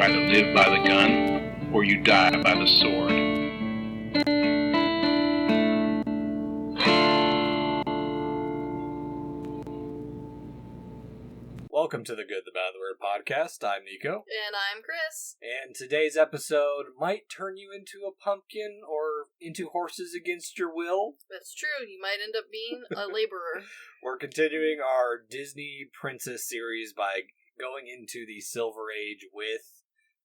either live by the gun or you die by the sword. Welcome to the Good, the Bad, the Weird podcast. I'm Nico. And I'm Chris. And today's episode might turn you into a pumpkin or into horses against your will. That's true. You might end up being a laborer. We're continuing our Disney Princess series by going into the Silver Age with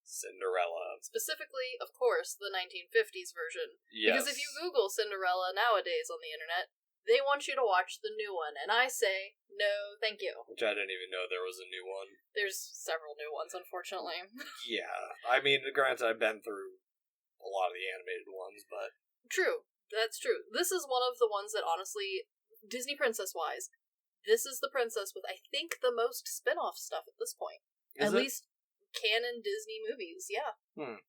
Cinderella. Specifically, of course, the 1950s version. Yes. Because if you Google Cinderella nowadays on the internet, they want you to watch the new one, and I say, no, thank you. Which I didn't even know there was a new one. There's several new ones, unfortunately. Yeah. I mean, granted, I've been through a lot of the animated ones, but... True. That's true. This is one of the ones that, honestly, Disney Princess-wise, this is the princess with, I think, the most spin-off stuff at this point. At least canon Disney movies, yeah.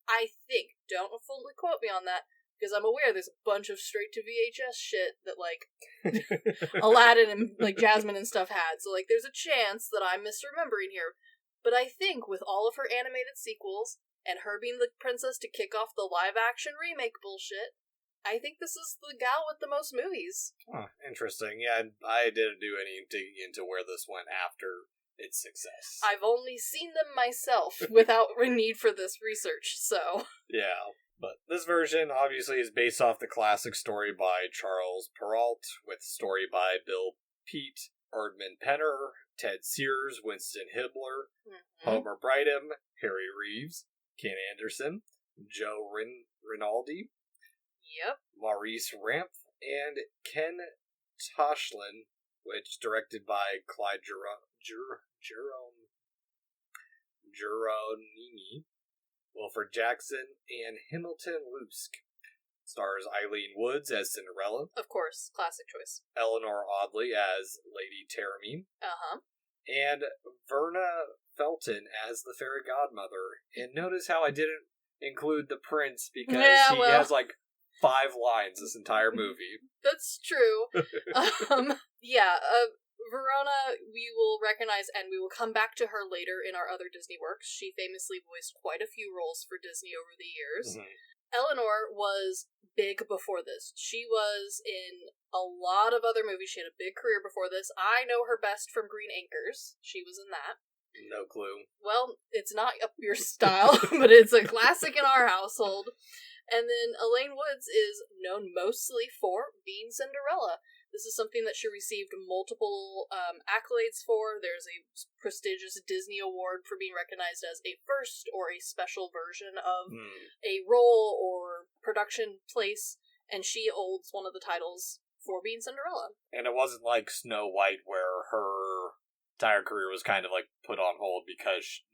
I think. Don't fully quote me on that. Because I'm aware there's a bunch of straight-to-VHS shit that, like, Aladdin and, like, Jasmine and stuff had. So, like, there's a chance that I'm misremembering here. But I think with all of her animated sequels, and her being the princess to kick off the live-action remake bullshit, I think this is the gal with the most movies. Huh, interesting. Yeah, I didn't do any digging into where this went after its success. I've only seen them myself without need for this research, so... Yeah. But this version, obviously, is based off the classic story by Charles Perrault, with story by Bill Peet, Erdman Penner, Ted Sears, Winston Hibbler, Homer Brigham, Harry Reeves, Ken Anderson, Joe Rinaldi, Maurice Ramph, and Ken Toshlin, which directed by Clyde Geronimi, Wilfred Jackson, and Hamilton Luske. Stars Eileen Woods as Cinderella. Of course, classic choice. Eleanor Audley as Lady Taramine. And Verna Felton as the fairy godmother. And notice how I didn't include the prince because he has like 5 lines this entire movie. That's true. Verona, we will recognize, and we will come back to her later in our other Disney works. She famously voiced quite a few roles for Disney over the years. Eleanor was big before this. She was in a lot of other movies. She had a big career before this. I know her best from Green Acres. She was in that. No clue. Well, it's not up your style, but it's a classic in our household. And then Elaine Woods is known mostly for being Cinderella. This is something that she received multiple accolades for. There's a prestigious Disney award for being recognized as a first or a special version of a role or production place, and she holds one of the titles for being Cinderella. And it wasn't like Snow White where her entire career was kind of like put on hold because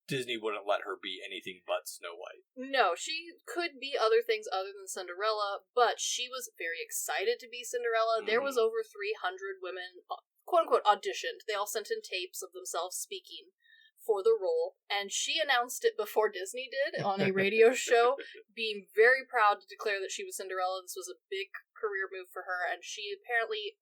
Disney wouldn't let her be anything but Snow White. No, she could be other things other than Cinderella, but she was very excited to be Cinderella. There was over 300 women, quote-unquote, auditioned. They all sent in tapes of themselves speaking for the role, and she announced it before Disney did on a radio show, being very proud to declare that she was Cinderella. This was a big career move for her, and she apparently,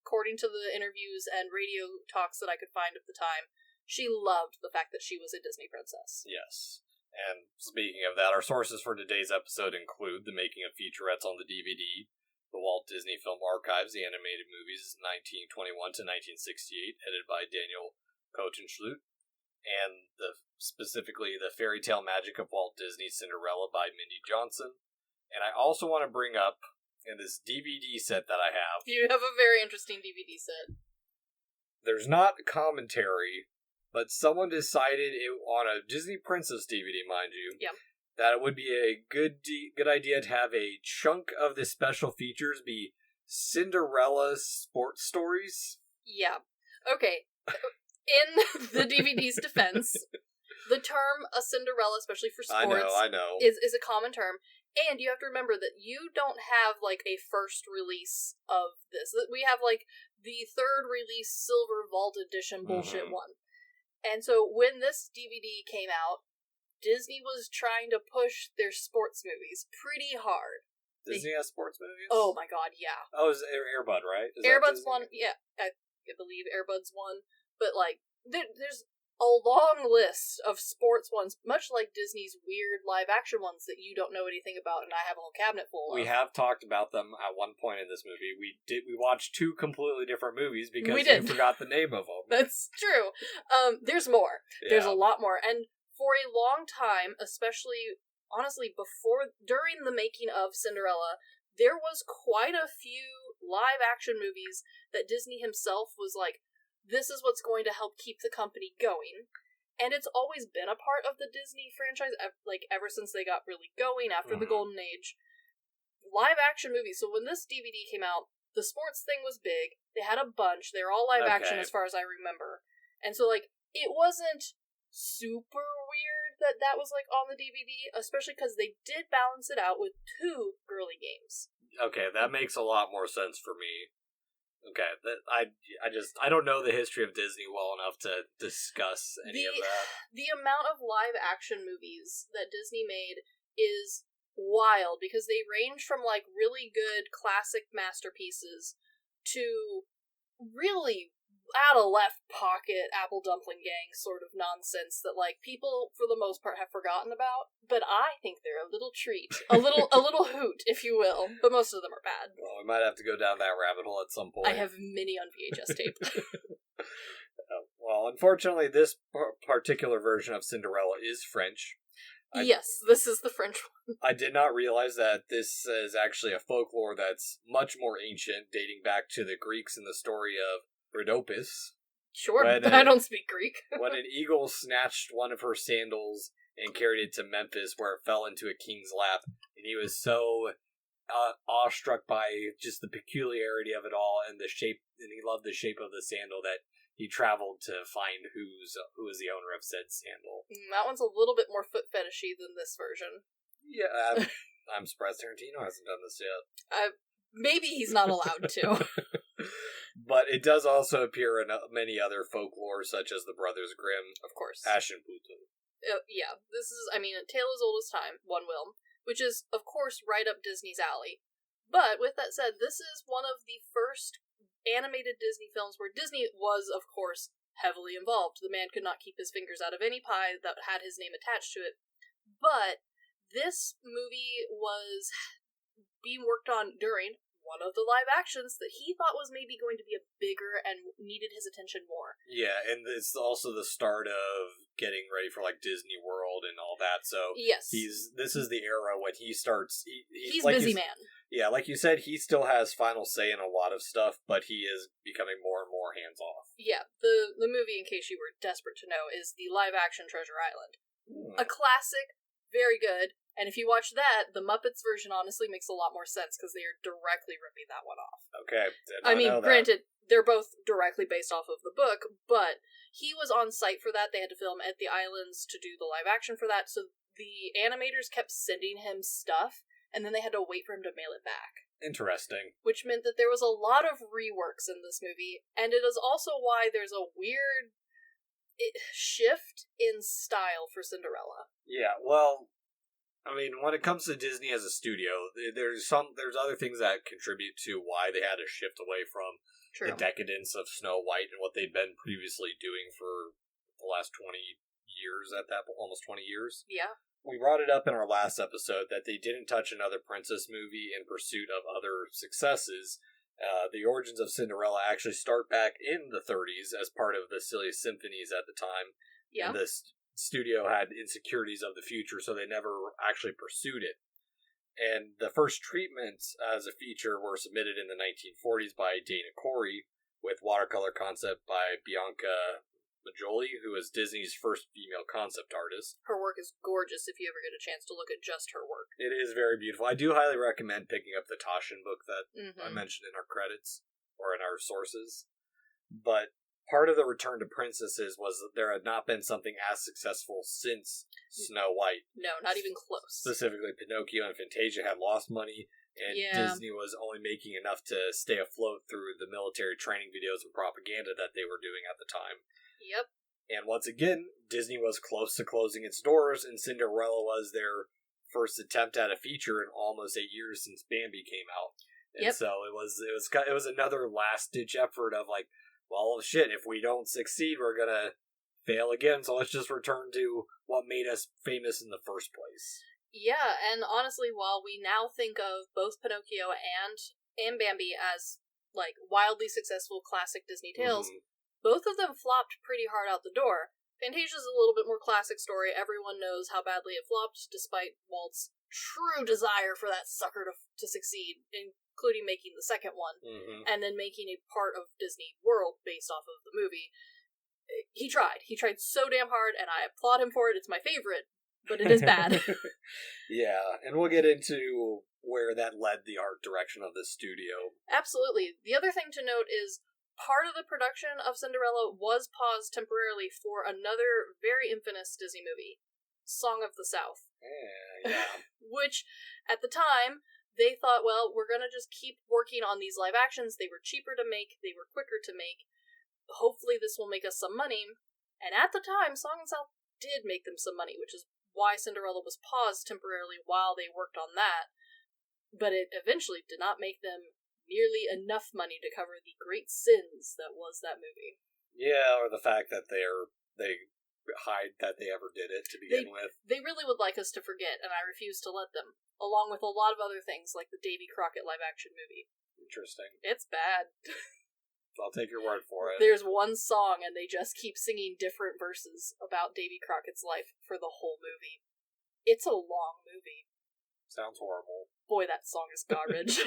according to the interviews and radio talks that I could find at the time, she loved the fact that she was a Disney princess. Yes. And speaking of that, our sources for today's episode include the making of featurettes on the DVD, the Walt Disney Film Archives, the animated movies 1921 to 1968, edited by Daniel Kotenschlut, and specifically the Fairy Tale Magic of Walt Disney Cinderella by Mindy Johnson. And I also want to bring up, in this DVD set that I have... You have a very interesting DVD set. There's not commentary, but someone decided on a Disney Princess DVD, mind you, that it would be a good idea to have a chunk of the special features be Cinderella sports stories. Yeah. Okay. In the DVD's defense, the term a Cinderella, especially for sports, I know. is a common term. And you have to remember that you don't have, like, a first release of this. We have, like, the third release Silver Vault Edition bullshit one. And so when this DVD came out, Disney was trying to push their sports movies pretty hard. Disney has sports movies? Oh my god, yeah. Oh, it's Air Bud, right? Air Bud's one, yeah. I believe Air Bud's one. But, like, there's a long list of sports ones, much like Disney's weird live-action ones that you don't know anything about, and I have a whole cabinet full of. We have talked about them at one point in this movie. We watched two completely different movies because we forgot the name of them. That's true. There's more. Yeah. There's a lot more. And for a long time, especially, honestly, during the making of Cinderella, there was quite a few live-action movies that Disney himself was like, this is what's going to help keep the company going. And it's always been a part of the Disney franchise, like, ever since they got really going after the Golden Age. Live-action movies. So when this DVD came out, the sports thing was big. They had a bunch. They were all live-action as far as I remember. And so, like, it wasn't super weird that was, like, on the DVD, especially because they did balance it out with 2 girly games. Okay, that makes a lot more sense for me. Okay, I don't know the history of Disney well enough to discuss any of that. The amount of live-action movies that Disney made is wild, because they range from, like, really good classic masterpieces to really out-of-left-pocket Apple Dumpling Gang sort of nonsense that, like, people, for the most part, have forgotten about, but I think they're a little treat. A little hoot, if you will, but most of them are bad. Well, we might have to go down that rabbit hole at some point. I have many on VHS tape. Well, unfortunately, this particular version of Cinderella is French. Yes, this is the French one. I did not realize that this is actually a folklore that's much more ancient, dating back to the Greeks in the story of Rhodopis. Sure, but I don't speak Greek. When an eagle snatched one of her sandals and carried it to Memphis, where it fell into a king's lap, and he was so awestruck by just the peculiarity of it all and the shape, and he loved the shape of the sandal, that he traveled to find who is the owner of said sandal. That one's a little bit more foot fetishy than this version. Yeah, I'm surprised Tarantino hasn't done this yet. Maybe he's not allowed to. But it does also appear in many other folklore, such as the Brothers Grimm. Of course. Aschenputtel. Yeah, this is, A Tale as Old as Time, one will, which is, of course, right up Disney's alley. But, with that said, this is one of the first animated Disney films where Disney was, of course, heavily involved. The man could not keep his fingers out of any pie that had his name attached to it. But this movie was being worked on during one of the live actions that he thought was maybe going to be a bigger and needed his attention more. Yeah, and it's also the start of getting ready for, like, Disney World and all that, so yes, this is the era when he starts... He's like busy man. Yeah, like you said, he still has final say in a lot of stuff, but he is becoming more and more hands-off. Yeah, the movie, in case you were desperate to know, is the live-action Treasure Island. A classic, very good. And if you watch that, the Muppets version honestly makes a lot more sense because they are directly ripping that one off. Okay. Granted, they're both directly based off of the book, but he was on site for that. They had to film at the islands to do the live action for that, so the animators kept sending him stuff, and then they had to wait for him to mail it back. Interesting. Which meant that there was a lot of reworks in this movie, and it is also why there's a weird shift in style for Cinderella. Yeah, well, when it comes to Disney as a studio, there's other things that contribute to why they had to shift away from the decadence of Snow White and what they'd been previously doing for the last 20 years almost 20 years. Yeah. We brought it up in our last episode that they didn't touch another princess movie in pursuit of other successes. The origins of Cinderella actually start back in the 30s as part of the Silliest Symphonies at the time. Yeah. And this studio had insecurities of the future, so they never actually pursued it. And the first treatments as a feature were submitted in the 1940s by Dana Corey, with watercolor concept by Bianca Majoli, who was Disney's first female concept artist. Her work is gorgeous if you ever get a chance to look at just her work. It is very beautiful. I do highly recommend picking up the Taschen book that I mentioned in our credits, or in our sources. But part of the return to princesses was that there had not been something as successful since Snow White. No, not even close. Specifically, Pinocchio and Fantasia had lost money, and Disney was only making enough to stay afloat through the military training videos and propaganda that they were doing at the time. Yep. And once again, Disney was close to closing its doors, and Cinderella was their first attempt at a feature in almost 8 years since Bambi came out. And so it was another last-ditch effort of, like, well, shit, if we don't succeed, we're gonna fail again, so let's just return to what made us famous in the first place. Yeah, and honestly, while we now think of both Pinocchio and Bambi as, like, wildly successful classic Disney tales, both of them flopped pretty hard out the door. Fantasia's a little bit more classic story. Everyone knows how badly it flopped, despite Walt's true desire for that sucker to succeed, including making the second one, and then making a part of Disney World based off of the movie. He tried. He tried so damn hard, and I applaud him for it. It's my favorite, but it is bad. Yeah, and we'll get into where that led the art direction of this studio. Absolutely. The other thing to note is part of the production of Cinderella was paused temporarily for another very infamous Disney movie, Song of the South. Yeah. Which, at the time, they thought, well, we're gonna just keep working on these live actions. They were cheaper to make, they were quicker to make. Hopefully this will make us some money. And at the time, Song of the South did make them some money, which is why Cinderella was paused temporarily while they worked on that. But it eventually did not make them nearly enough money to cover the great sins that was that movie. Yeah, or the fact that they hide that they ever did it to begin with. They really would like us to forget, and I refuse to let them, along with a lot of other things like the Davy Crockett live-action movie. Interesting. It's bad. I'll take your word for it. There's one song, and they just keep singing different verses about Davy Crockett's life for the whole movie. It's a long movie. Sounds horrible. Boy, that song is garbage.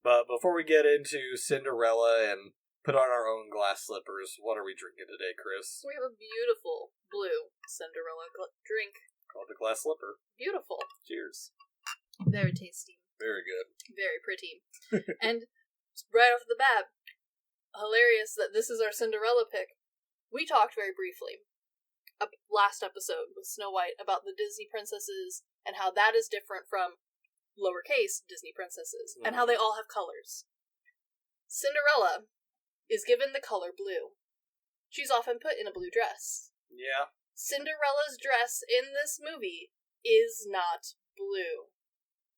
But before we get into Cinderella and put on our own glass slippers, what are we drinking today, Chris? We have a beautiful blue Cinderella drink. Called the glass slipper. Beautiful. Cheers. Very tasty. Very good. Very pretty. And right off the bat, hilarious that this is our Cinderella pick. We talked very briefly last episode with Snow White about the Disney princesses and how that is different from lowercase Disney princesses, and how they all have colors. Cinderella is given the color blue. She's often put in a blue dress. Yeah. Cinderella's dress in this movie is not blue.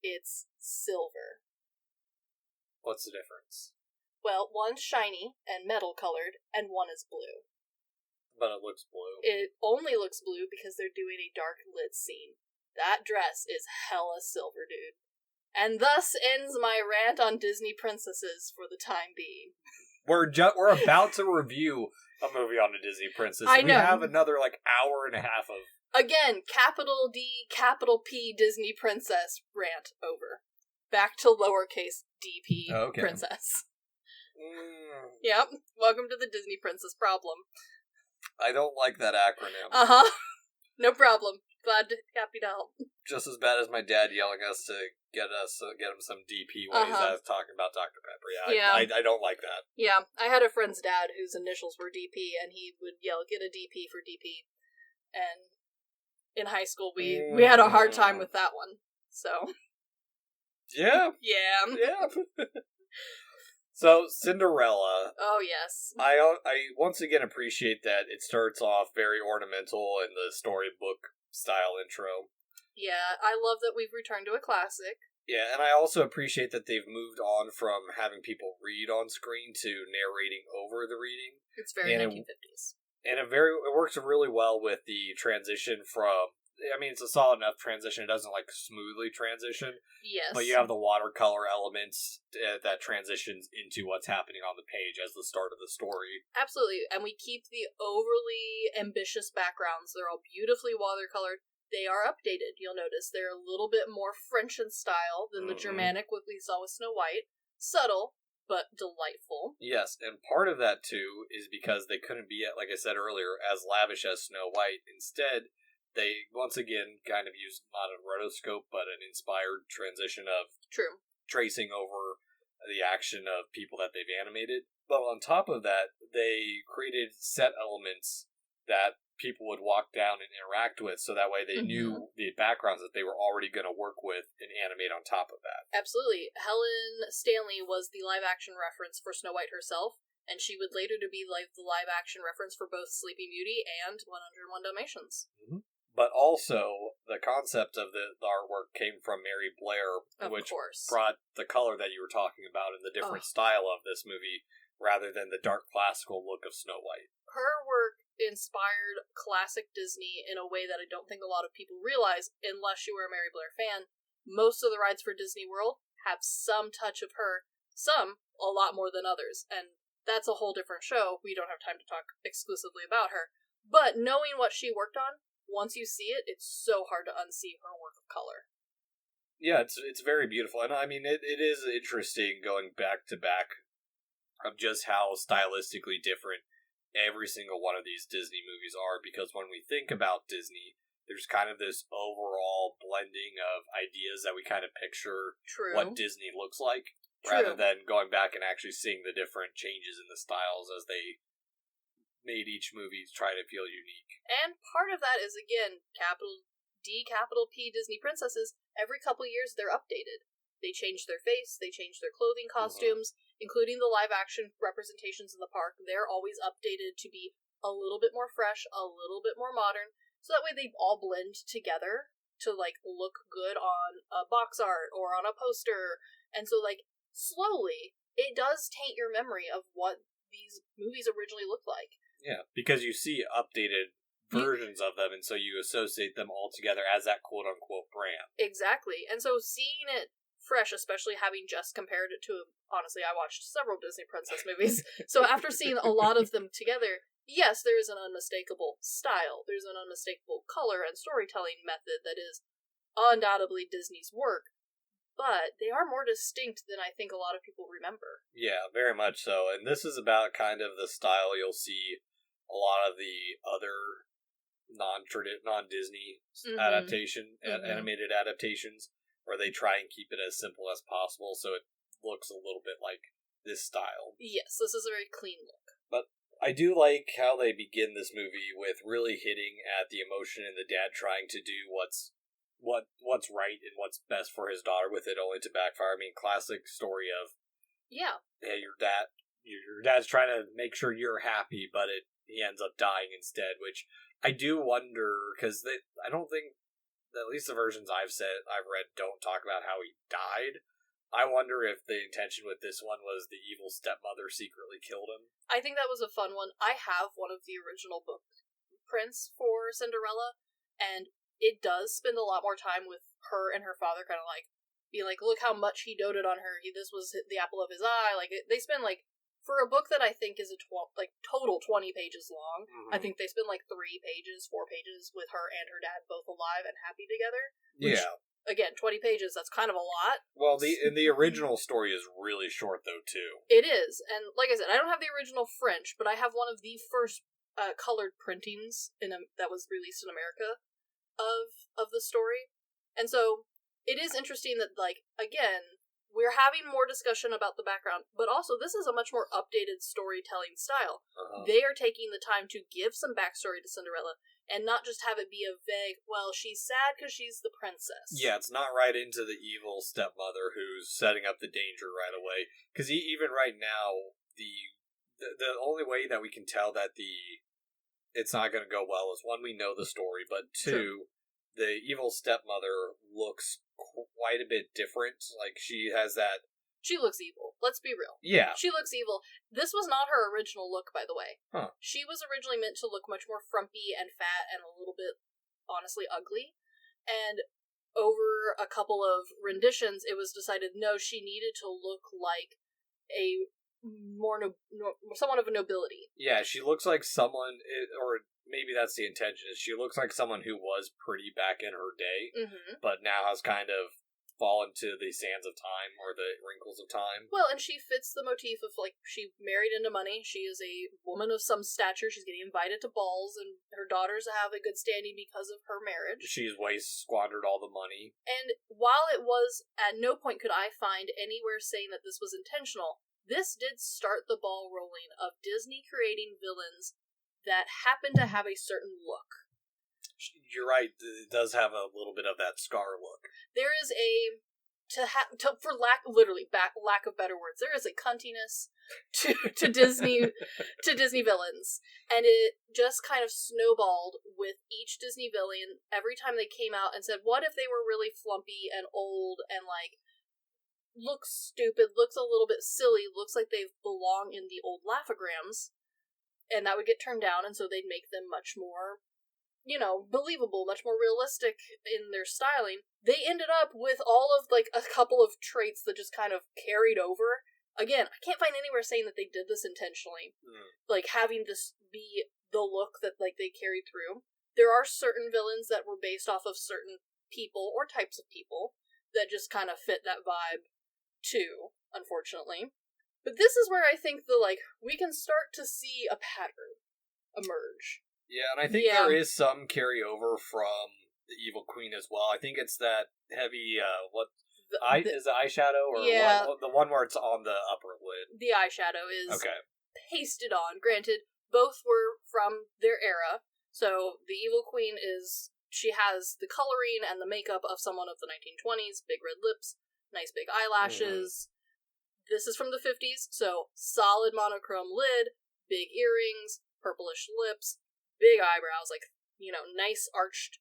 It's silver. What's the difference? Well, one's shiny and metal colored, and one is blue. But it looks blue. It only looks blue because they're doing a dark lit scene. That dress is hella silver, dude. And thus ends my rant on Disney princesses for the time being. We're about to review a movie on a Disney princess. I know. We have another hour and a half of... Again, capital D, capital P Disney princess rant over. Back to lowercase DP princess. Yep. Welcome to the Disney princess problem. I don't like that acronym. Uh-huh. No problem. Happy to help. Just as bad as my dad yelling us to get him some DP when he's talking about Dr. Pepper. Yeah. I don't like that. Yeah, I had a friend's dad whose initials were DP, and he would yell, "Get a DP for DP." And in high school, we had a hard time with that one. So. Yeah. Yeah. Yeah. So, Cinderella. Oh, yes. I once again appreciate that it starts off very ornamental in the storybook style intro. Yeah, I love that we've returned to a classic. Yeah, and I also appreciate that they've moved on from having people read on screen to narrating over the reading. It's very 1950s. And it works really well with the transition from... I mean, it's a solid enough transition. It doesn't, smoothly transition. Yes. But you have the watercolor elements that transitions into what's happening on the page as the start of the story. Absolutely. And we keep the overly ambitious backgrounds. They're all beautifully watercolored. They are updated, you'll notice. They're a little bit more French in style than the Germanic what we saw with Snow White. Subtle, but delightful. Yes, and part of that, too, is because they couldn't be, like I said earlier, as lavish as Snow White. Instead... they, once again, kind of used not a rotoscope, but an inspired transition of tracing over the action of people that they've animated. But on top of that, they created set elements that people would walk down and interact with, so that way they knew the backgrounds that they were already going to work with and animate on top of that. Absolutely. Helen Stanley was the live-action reference for Snow White herself, and she would later to be the live-action reference for both Sleeping Beauty and 101 Dalmatians. Mm-hmm. But also, the concept of the artwork came from Mary Blair, which brought the color that you were talking about and the different style of this movie, rather than the dark classical look of Snow White. Her work inspired classic Disney in a way that I don't think a lot of people realize, unless you were a Mary Blair fan. Most of the rides for Disney World have some touch of her, some a lot more than others, and that's a whole different show. We don't have time to talk exclusively about her. But knowing what she worked on, once you see it, it's so hard to unsee her work of color. Yeah, it's very beautiful, and I mean, it is interesting going back to back of just how stylistically different every single one of these Disney movies are, because when we think about Disney, there's kind of this overall blending of ideas that we kind of picture what Disney looks like, rather than going back and actually seeing the different changes in the styles as they made each movie try to feel unique. And part of that is, again, capital D, capital P Disney princesses, every couple years they're updated. They change their face, they change their clothing costumes, including the live-action representations in the park. They're always updated to be a little bit more fresh, a little bit more modern, so that way they all blend together to, like, look good on a box art or on a poster. And so, like, slowly, it does taint your memory of what these movies originally looked like. Yeah, because you see updated versions of them, and so you associate them all together as that quote-unquote brand. Exactly. And so seeing it fresh, especially having just compared it to, honestly, I watched several Disney princess movies, so after seeing a lot of them together, yes, there is an unmistakable style, there's an unmistakable color and storytelling method that is undoubtedly Disney's work, but they are more distinct than I think a lot of people remember. Yeah, very much so, and this is about kind of the style you'll see a lot of the other non-Disney animated adaptations, where they try and keep it as simple as possible, so it looks a little bit like this style. Yes, this is a very clean look. But I do like how they begin this movie with really hitting at the emotion and the dad trying to do what's right and what's best for his daughter, with it only to backfire. I mean, classic story of, hey, your dad's trying to make sure you're happy, but he ends up dying instead, which I do wonder, because I don't think, at least the versions I've read, don't talk about how he died. I wonder if the intention with this one was the evil stepmother secretly killed him. I think that was a fun one. I have one of the original book prints for Cinderella, and it does spend a lot more time with her and her father kind of like being like, look how much he doted on her. This was the apple of his eye. Like, they spend like, for a book that I think is total 20 pages long, I think they spend like 4 pages with her and her dad both alive and happy together. Which, again, 20 pages, that's kind of a lot. Well, the original story is really short, though, too. It is, and like I said, I don't have the original French, but I have one of the first colored printings that was released in America of the story. And so, it is interesting that, like, again, we're having more discussion about the background, but also this is a much more updated storytelling style. They are taking the time to give some backstory to Cinderella, and not just have it be a vague, well, she's sad because she's the princess. Yeah, it's not right into the evil stepmother who's setting up the danger right away. Because even right now, the only way that we can tell that it's not going to go well is, one, we know the story, but two, the evil stepmother looks quite a bit different. Like, she has that... She looks evil. Let's be real. Yeah. She looks evil. This was not her original look, by the way. Huh. She was originally meant to look much more frumpy and fat and a little bit, honestly, ugly. And over a couple of renditions, it was decided, no, she needed to look like a someone of a nobility. Yeah, she looks like someone, or maybe that's the intention, is she looks like someone who was pretty back in her day, but now has kind of fallen to the sands of time, or the wrinkles of time. Well, and she fits the motif of, like, she married into money, she is a woman of some stature, she's getting invited to balls, and her daughters have a good standing because of her marriage. She's squandered all the money. And while it was, at no point could I find anywhere saying that this was intentional, this did start the ball rolling of Disney creating villains that happen to have a certain look. You're right, it does have a little bit of that scar look. There is for lack of better words, there is a cuntiness to Disney villains, and it just kind of snowballed with each Disney villain every time they came out and said, what if they were really flumpy and old and like looks stupid, looks a little bit silly, looks like they belong in the old Laugh-O-Grams. and that would get turned down, and so they'd make them much more, believable, much more realistic in their styling. They ended up with all of, like, a couple of traits that just kind of carried over. Again, I can't find anywhere saying that they did this intentionally. Like, having this be the look that, like, they carried through. There are certain villains that were based off of certain people, or types of people, that just kind of fit that vibe, too, unfortunately. But this is where I think we can start to see a pattern emerge. Yeah, and I think there is some carryover from the Evil Queen as well. I think it's that heavy, is it eyeshadow? Or the one where it's on the upper lid. The eyeshadow is pasted on. Granted, both were from their era. So the Evil Queen she has the coloring and the makeup of someone of the 1920s, big red lips, nice big eyelashes. This is from the 50s, so solid monochrome lid, big earrings, purplish lips, big eyebrows, nice arched.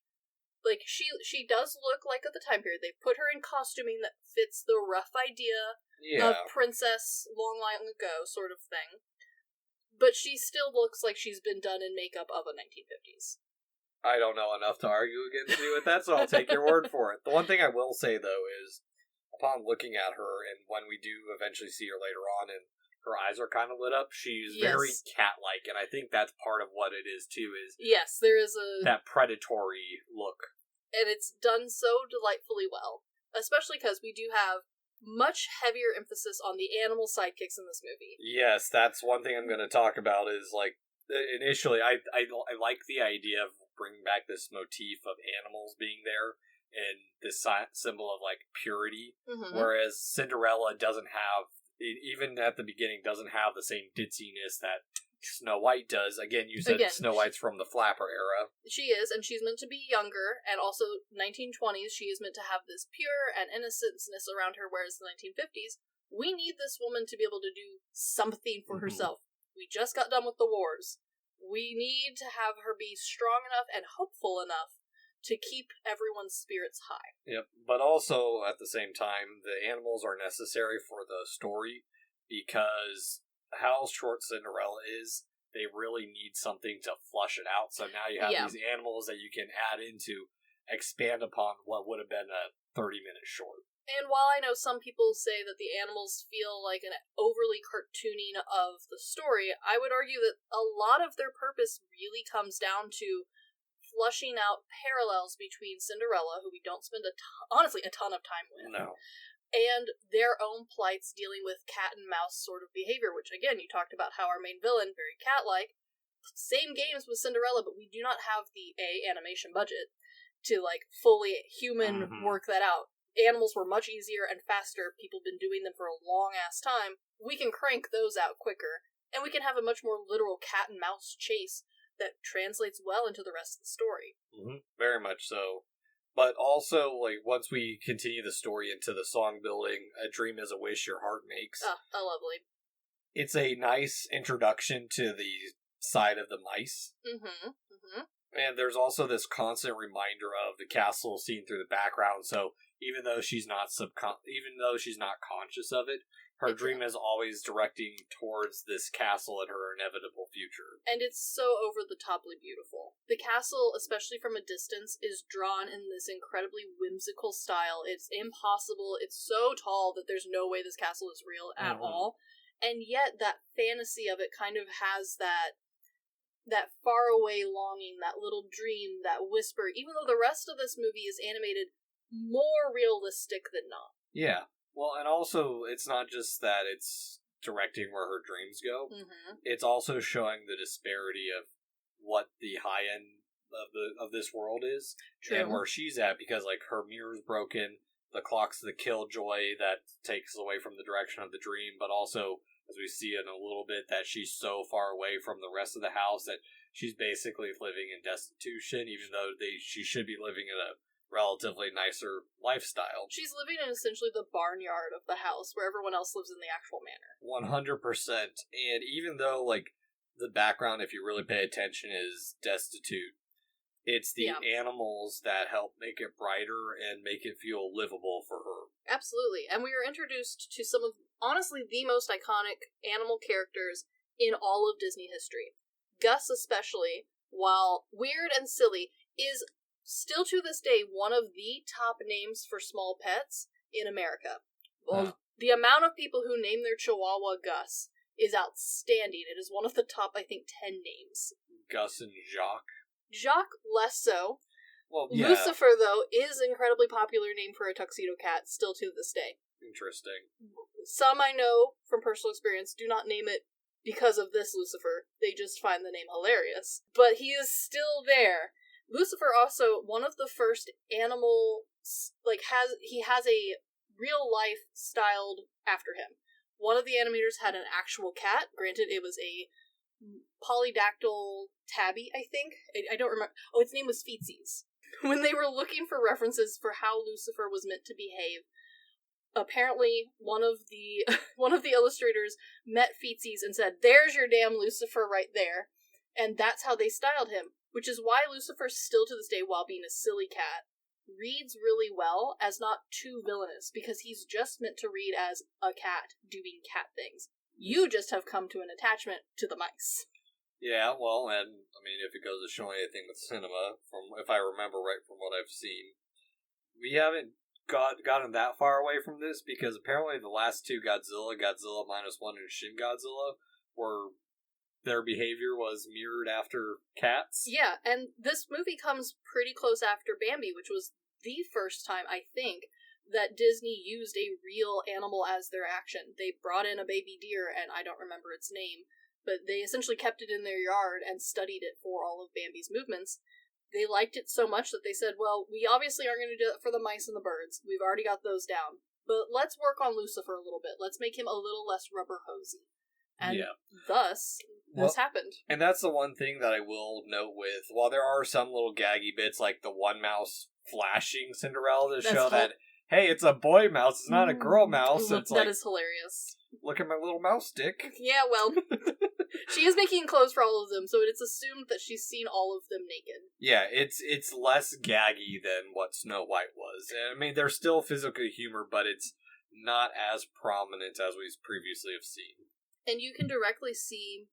Like, she does look like at the time period. They put her in costuming that fits the rough idea of princess long ago sort of thing. But she still looks like she's been done in makeup of a 1950s. I don't know enough to argue against you with that, so I'll take your word for it. The one thing I will say, though, is upon looking at her, and when we do eventually see her later on, and her eyes are kind of lit up, she's very cat-like, and I think that's part of what it is, too, is... Yes, there is that predatory look. And it's done so delightfully well. Especially because we do have much heavier emphasis on the animal sidekicks in this movie. Yes, that's one thing I'm going to talk about, is, initially, I like the idea of bringing back this motif of animals being there, and this symbol of, purity, whereas Cinderella doesn't have, even at the beginning, doesn't have the same ditziness that Snow White does. Again, you said Snow White's from the flapper era. She is, and she's meant to be younger, and also 1920s, she is meant to have this pure and innocentness around her, whereas the 1950s, we need this woman to be able to do something for herself. We just got done with the wars. We need to have her be strong enough and hopeful enough to keep everyone's spirits high. Yep, but also, at the same time, the animals are necessary for the story, because how short Cinderella is, they really need something to flush it out. So now you have these animals that you can add in to expand upon what would have been a 30-minute short. And while I know some people say that the animals feel like an overly cartooning of the story, I would argue that a lot of their purpose really comes down to flushing out parallels between Cinderella, who we don't spend honestly a ton of time with, and their own plights dealing with cat and mouse sort of behavior, which, again, you talked about how our main villain, very cat-like, same games with Cinderella, but we do not have the animation budget to, fully human work that out. Animals were much easier and faster. People have been doing them for a long-ass time. We can crank those out quicker, and we can have a much more literal cat and mouse chase that translates well into the rest of the story. Very much so. But also, once we continue the story into the song building, A Dream is a Wish Your Heart Makes. Oh, lovely. It's a nice introduction to the side of the mice. And there's also this constant reminder of the castle seen through the background, so even though she's not conscious of it, her dream is always directing towards this castle and her inevitable future. And it's so over-the-toply beautiful. The castle, especially from a distance, is drawn in this incredibly whimsical style. It's impossible. It's so tall that there's no way this castle is real at all. And yet, that fantasy of it kind of has that faraway longing, that little dream, that whisper, even though the rest of this movie is animated more realistic than not. Yeah. Well, and also, it's not just that it's directing where her dreams go. It's also showing the disparity of what the high end of this world is. True. And where she's at, because, her mirror's broken, the clock's the killjoy that takes away from the direction of the dream, but also, as we see in a little bit, that she's so far away from the rest of the house that she's basically living in destitution, even though she should be living in a relatively nicer lifestyle. She's living in essentially the barnyard of the house, where everyone else lives in the actual manor. 100%. And even though, the background, if you really pay attention, is destitute, it's the animals that help make it brighter and make it feel livable for her. Absolutely. And we are introduced to some of, honestly, the most iconic animal characters in all of Disney history. Gus especially, while weird and silly, is still to this day one of the top names for small pets in America. Well, the amount of people who name their Chihuahua Gus is outstanding. It is one of the top, I think, 10 names. Gus and Jacques? Jacques, less so. Well, yeah. Lucifer, though, is an incredibly popular name for a tuxedo cat still to this day. Interesting. Some I know from personal experience do not name it because of this Lucifer. They just find the name hilarious. But he is still there. Lucifer also, one of the first animal, he has a real life styled after him. One of the animators had an actual cat. Granted, it was a polydactyl tabby, I think. I don't remember. Oh, its name was Feetsies. When they were looking for references for how Lucifer was meant to behave, apparently one of the illustrators met Feetsies and said, "There's your damn Lucifer right there." And that's how they styled him. Which is why Lucifer still to this day, while being a silly cat, reads really well as not too villainous, because he's just meant to read as a cat doing cat things. You just have come to an attachment to the mice. Yeah, well, and, I mean, if it goes to show anything with cinema, if I remember right from what I've seen, we haven't gotten that far away from this, because apparently the last two Godzilla -1 and Shin Godzilla, were... their behavior was mirrored after cats. Yeah, and this movie comes pretty close after Bambi, which was the first time, I think, that Disney used a real animal as their action. They brought in a baby deer, and I don't remember its name, but they essentially kept it in their yard and studied it for all of Bambi's movements. They liked it so much that they said, well, we obviously aren't going to do it for the mice and the birds. We've already got those down. But let's work on Lucifer a little bit. Let's make him a little less rubber hosey. And thus, this happened. And that's the one thing that I will note with, while there are some little gaggy bits, like the one mouse flashing Cinderella to show that, hey, it's a boy mouse, it's not a girl mouse. It's that is hilarious. Look at my little mouse dick. Yeah, well, she is making clothes for all of them, so it's assumed that she's seen all of them naked. Yeah, it's less gaggy than what Snow White was. I mean, there's still physical humor, but it's not as prominent as we previously have seen. And you can directly see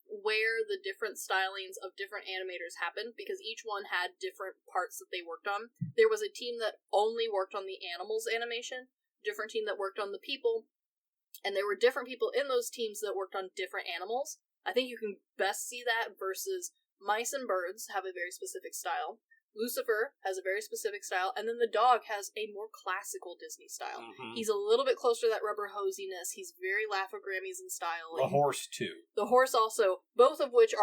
where the different stylings of different animators happened, because each one had different parts that they worked on. There was a team that only worked on the animals animation, different team that worked on the people, and there were different people in those teams that worked on different animals. I think you can best see that versus mice and birds have a very specific style. Lucifer has a very specific style, and then the dog has a more classical Disney style. Mm-hmm. He's a little bit closer to that rubber hosiness. He's very Laugh-O-Grammys in style. The horse, too. The horse also, both of which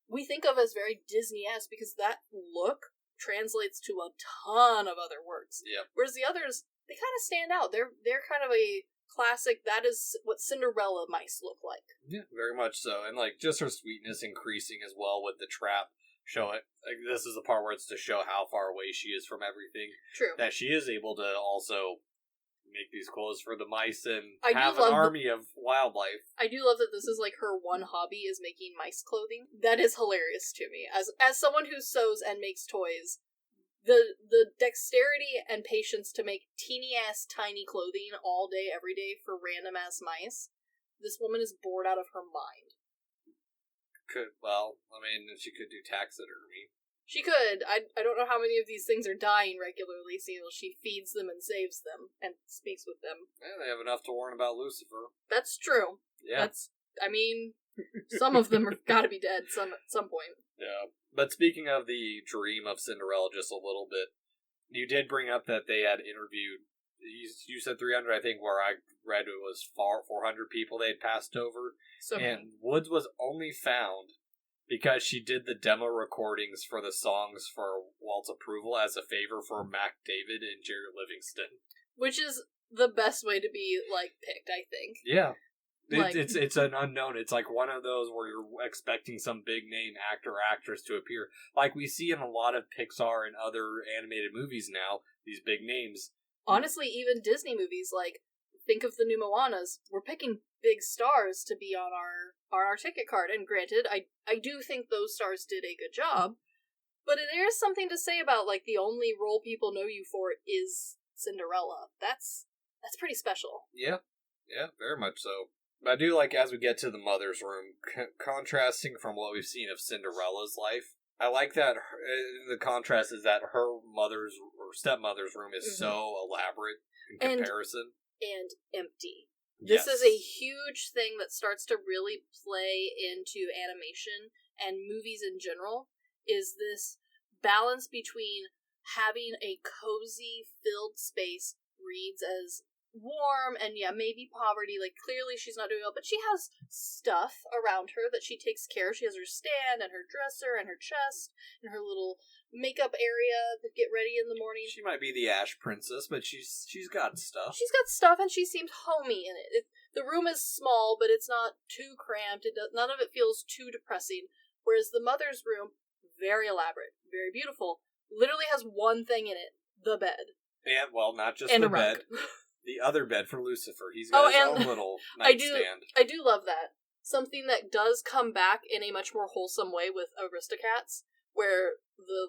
we think of as very Disney-esque, because that look translates to a ton of other works. Yep. Whereas the others, they kind of stand out. They're kind of a classic, that is what Cinderella mice look like. Yeah, very much so. And, just her sweetness increasing as well with the trap. Show it. This is the part where it's to show how far away she is from everything. True. That she is able to also make these clothes for the mice and have an army of wildlife. I do love that this is her one hobby is making mice clothing. That is hilarious to me. As someone who sews and makes toys, the dexterity and patience to make teeny ass tiny clothing all day, every day for random ass mice, this woman is bored out of her mind. She could do taxidermy. She could. I don't know how many of these things are dying regularly, so she feeds them and saves them, and speaks with them. Yeah, they have enough to warn about Lucifer. That's true. Yeah. Some of them have got to be dead at some point. Yeah. But speaking of the dream of Cinderella just a little bit, you did bring up that they had interviewed, you said 300, I think, where I read it was 400 people they'd passed over. And Woods was only found because she did the demo recordings for the songs for Walt's approval as a favor for Mac David and Jerry Livingston. Which is the best way to be, picked, I think. Yeah. It's an unknown. It's one of those where you're expecting some big name actor or actress to appear. Like we see in a lot of Pixar and other animated movies now, these big names. Honestly, even Disney movies, think of the new Moanas. We're picking big stars to be on our ticket card, and granted, I do think those stars did a good job, but there is something to say about, the only role people know you for is Cinderella. That's pretty special. Yeah, very much so. I do like, as we get to the mother's room, contrasting from what we've seen of Cinderella's life, I like that the contrast is that her mother's or stepmother's room is so elaborate in comparison. And empty. This is a huge thing that starts to really play into animation and movies in general, is this balance between having a cozy, filled space reads as warm and maybe poverty, like clearly she's not doing well, but she has stuff around her that she takes care of. She has her stand and her dresser and her chest and her little makeup area to get ready in the morning. She might be the Ash Princess, but she's got stuff. She's got stuff and she seems homey in it. The room is small, but it's not too cramped. None of it feels too depressing. Whereas the mother's room, very elaborate, very beautiful, literally has one thing in it: the bed. And, well, not just and the a rug. bed. The other bed for Lucifer. He's got his own little nightstand. I do love that. Something that does come back in a much more wholesome way with Aristocats, where the,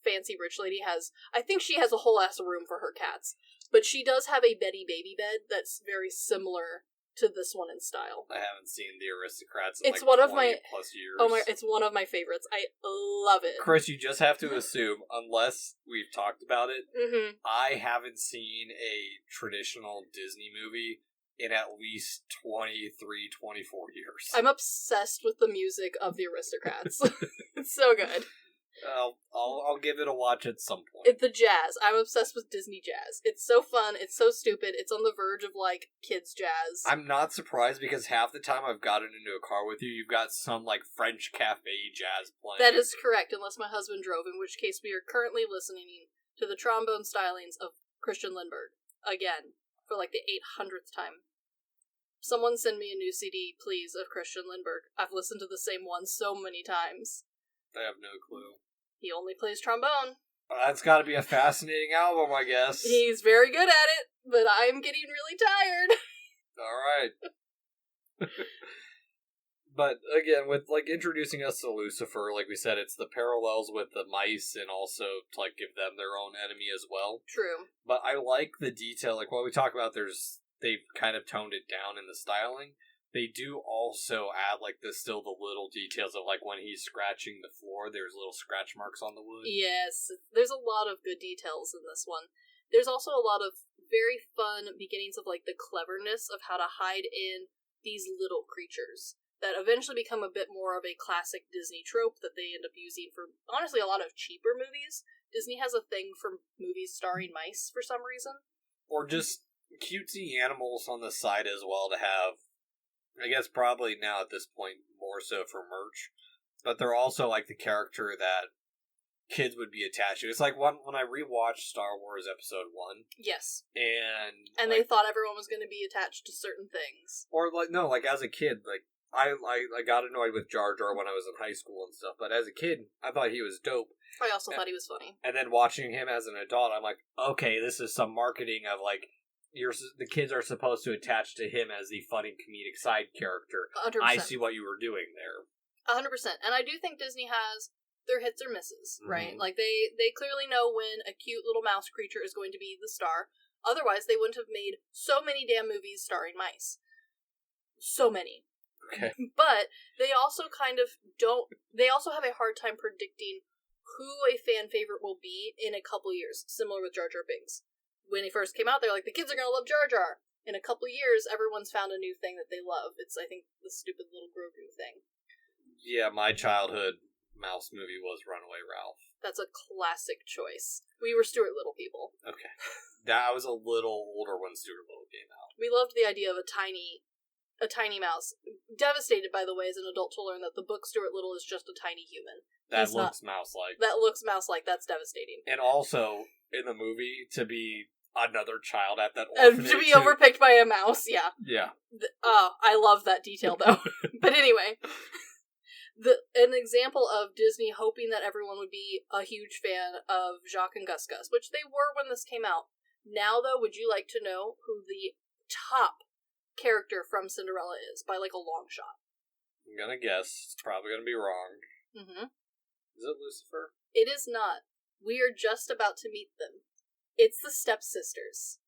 fancy rich lady has... I think she has a whole ass room for her cats. But she does have a Betty Baby bed that's very similar to this one in style. I haven't seen the Aristocrats in it's one 20 of my plus years. Oh my! It's one of my favorites. I love it. Chris, you just have to assume, unless we've talked about it, Mm-hmm. I haven't seen a traditional Disney movie in at least 23, 24 years. I'm obsessed with the music of the Aristocrats. It's so good. I'll give it a watch at some point. The jazz. I'm obsessed with Disney jazz. It's so fun. It's so stupid. It's on the verge of, kids jazz. I'm not surprised because half the time I've gotten into a car with you, you've got some, French cafe jazz playing. That is correct, unless my husband drove, in which case we are currently listening to the trombone stylings of Christian Lindbergh. Again, for, the 800th time. Someone send me a new CD, please, of Christian Lindbergh. I've listened to the same one so many times. I have no clue. He only plays trombone. That's got to be a fascinating album, I guess. He's very good at it, but I'm getting really tired. Alright. But, again, with, introducing us to Lucifer, like we said, it's the parallels with the mice and also to, give them their own enemy as well. True. But I like the detail, what we talk about, they've kind of toned it down in the styling. They do also add, the little details of, when he's scratching the floor, there's little scratch marks on the wood. Yes, there's a lot of good details in this one. There's also a lot of very fun beginnings of, the cleverness of how to hide in these little creatures that eventually become a bit more of a classic Disney trope that they end up using for, honestly, a lot of cheaper movies. Disney has a thing for movies starring mice for some reason. Or just cutesy animals on the side as well to have. I guess probably now at this point more so for merch, but they're also the character that kids would be attached to. It's when I rewatched Star Wars Episode 1. Yes. And they thought everyone was going to be attached to certain things. Or no, as a kid, I got annoyed with Jar Jar when I was in high school and stuff, but as a kid, I thought he was dope. I also thought he was funny. And then watching him as an adult, I'm like, okay, this is some marketing of the kids are supposed to attach to him as the funny comedic side character. 100%. I see what you were doing there. 100%. And I do think Disney has their hits or misses, right? They clearly know when a cute little mouse creature is going to be the star. Otherwise, they wouldn't have made so many damn movies starring mice. So many. Okay. But they also they also have a hard time predicting who a fan favorite will be in a couple years, similar with Jar Jar Binks. When he first came out, they're like, the kids are going to love Jar Jar. In a couple years, everyone's found a new thing that they love. It's, I think, the stupid little Grogu thing. Yeah, my childhood mouse movie was Runaway Ralph. That's a classic choice. We were Stuart Little people. Okay. I was a little older when Stuart Little came out. We loved the idea of a tiny mouse. Devastated, by the way, as an adult to learn that the book Stuart Little is just a tiny human. That looks mouse-like. That looks mouse-like. That's devastating. And also, in the movie, to be another child at that orphanage. To be overpicked by a mouse, yeah. Yeah. I love that detail, though. But anyway, an example of Disney hoping that everyone would be a huge fan of Jacques and Gus Gus, which they were when this came out. Now, though, would you like to know who the top character from Cinderella is, by a long shot? I'm gonna guess. It's probably gonna be wrong. Mm-hmm. Is it Lucifer? It is not. We are just about to meet them. It's the stepsisters.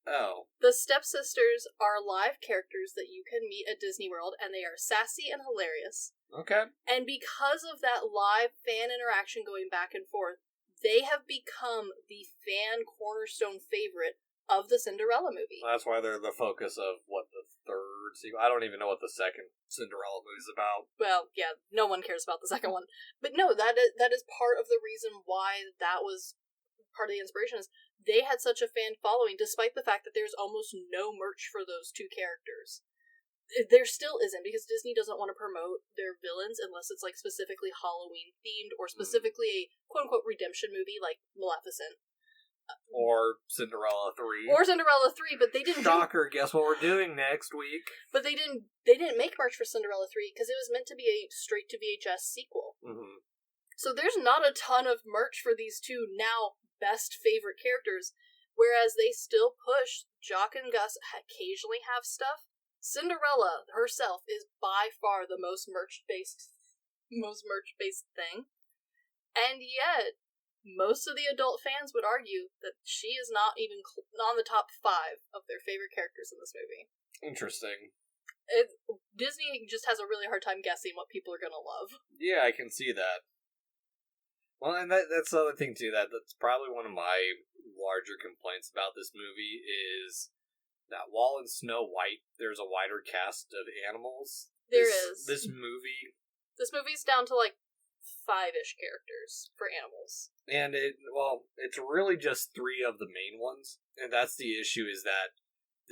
Oh. The stepsisters are live characters that you can meet at Disney World, and they are sassy and hilarious. Okay. And because of that live fan interaction going back and forth, they have become the fan cornerstone favorite of the Cinderella movie. That's why they're the focus of, the third sequel? I don't even know what the second Cinderella movie's about. Well, yeah, no one cares about the second one. But no, that is part of the reason why that was part of the inspiration, is they had such a fan following, despite the fact that there's almost no merch for those two characters. There still isn't, because Disney doesn't want to promote their villains unless it's like specifically Halloween themed or specifically a quote unquote redemption movie like Maleficent. Or Cinderella 3. Or Cinderella 3, but they didn't Shocker, guess what we're doing next week? But they didn't make merch for Cinderella 3 because it was meant to be a straight to VHS sequel. Mm-hmm. So there's not a ton of merch for these two now best favorite characters, whereas they still push. Jock and Gus occasionally have stuff. Cinderella herself is by far the most merch-based thing. And yet, most of the adult fans would argue that she is not even on the top 5 of their favorite characters in this movie. Interesting. Disney just has a really hard time guessing what people are going to love. Yeah, I can see that. Well, and that's the other thing, too. That's probably one of my larger complaints about this movie is that while in Snow White, there's a wider cast of animals. There is. This movie's down to, 5-ish characters for animals. And it's really just 3 of the main ones. And that's the issue, is that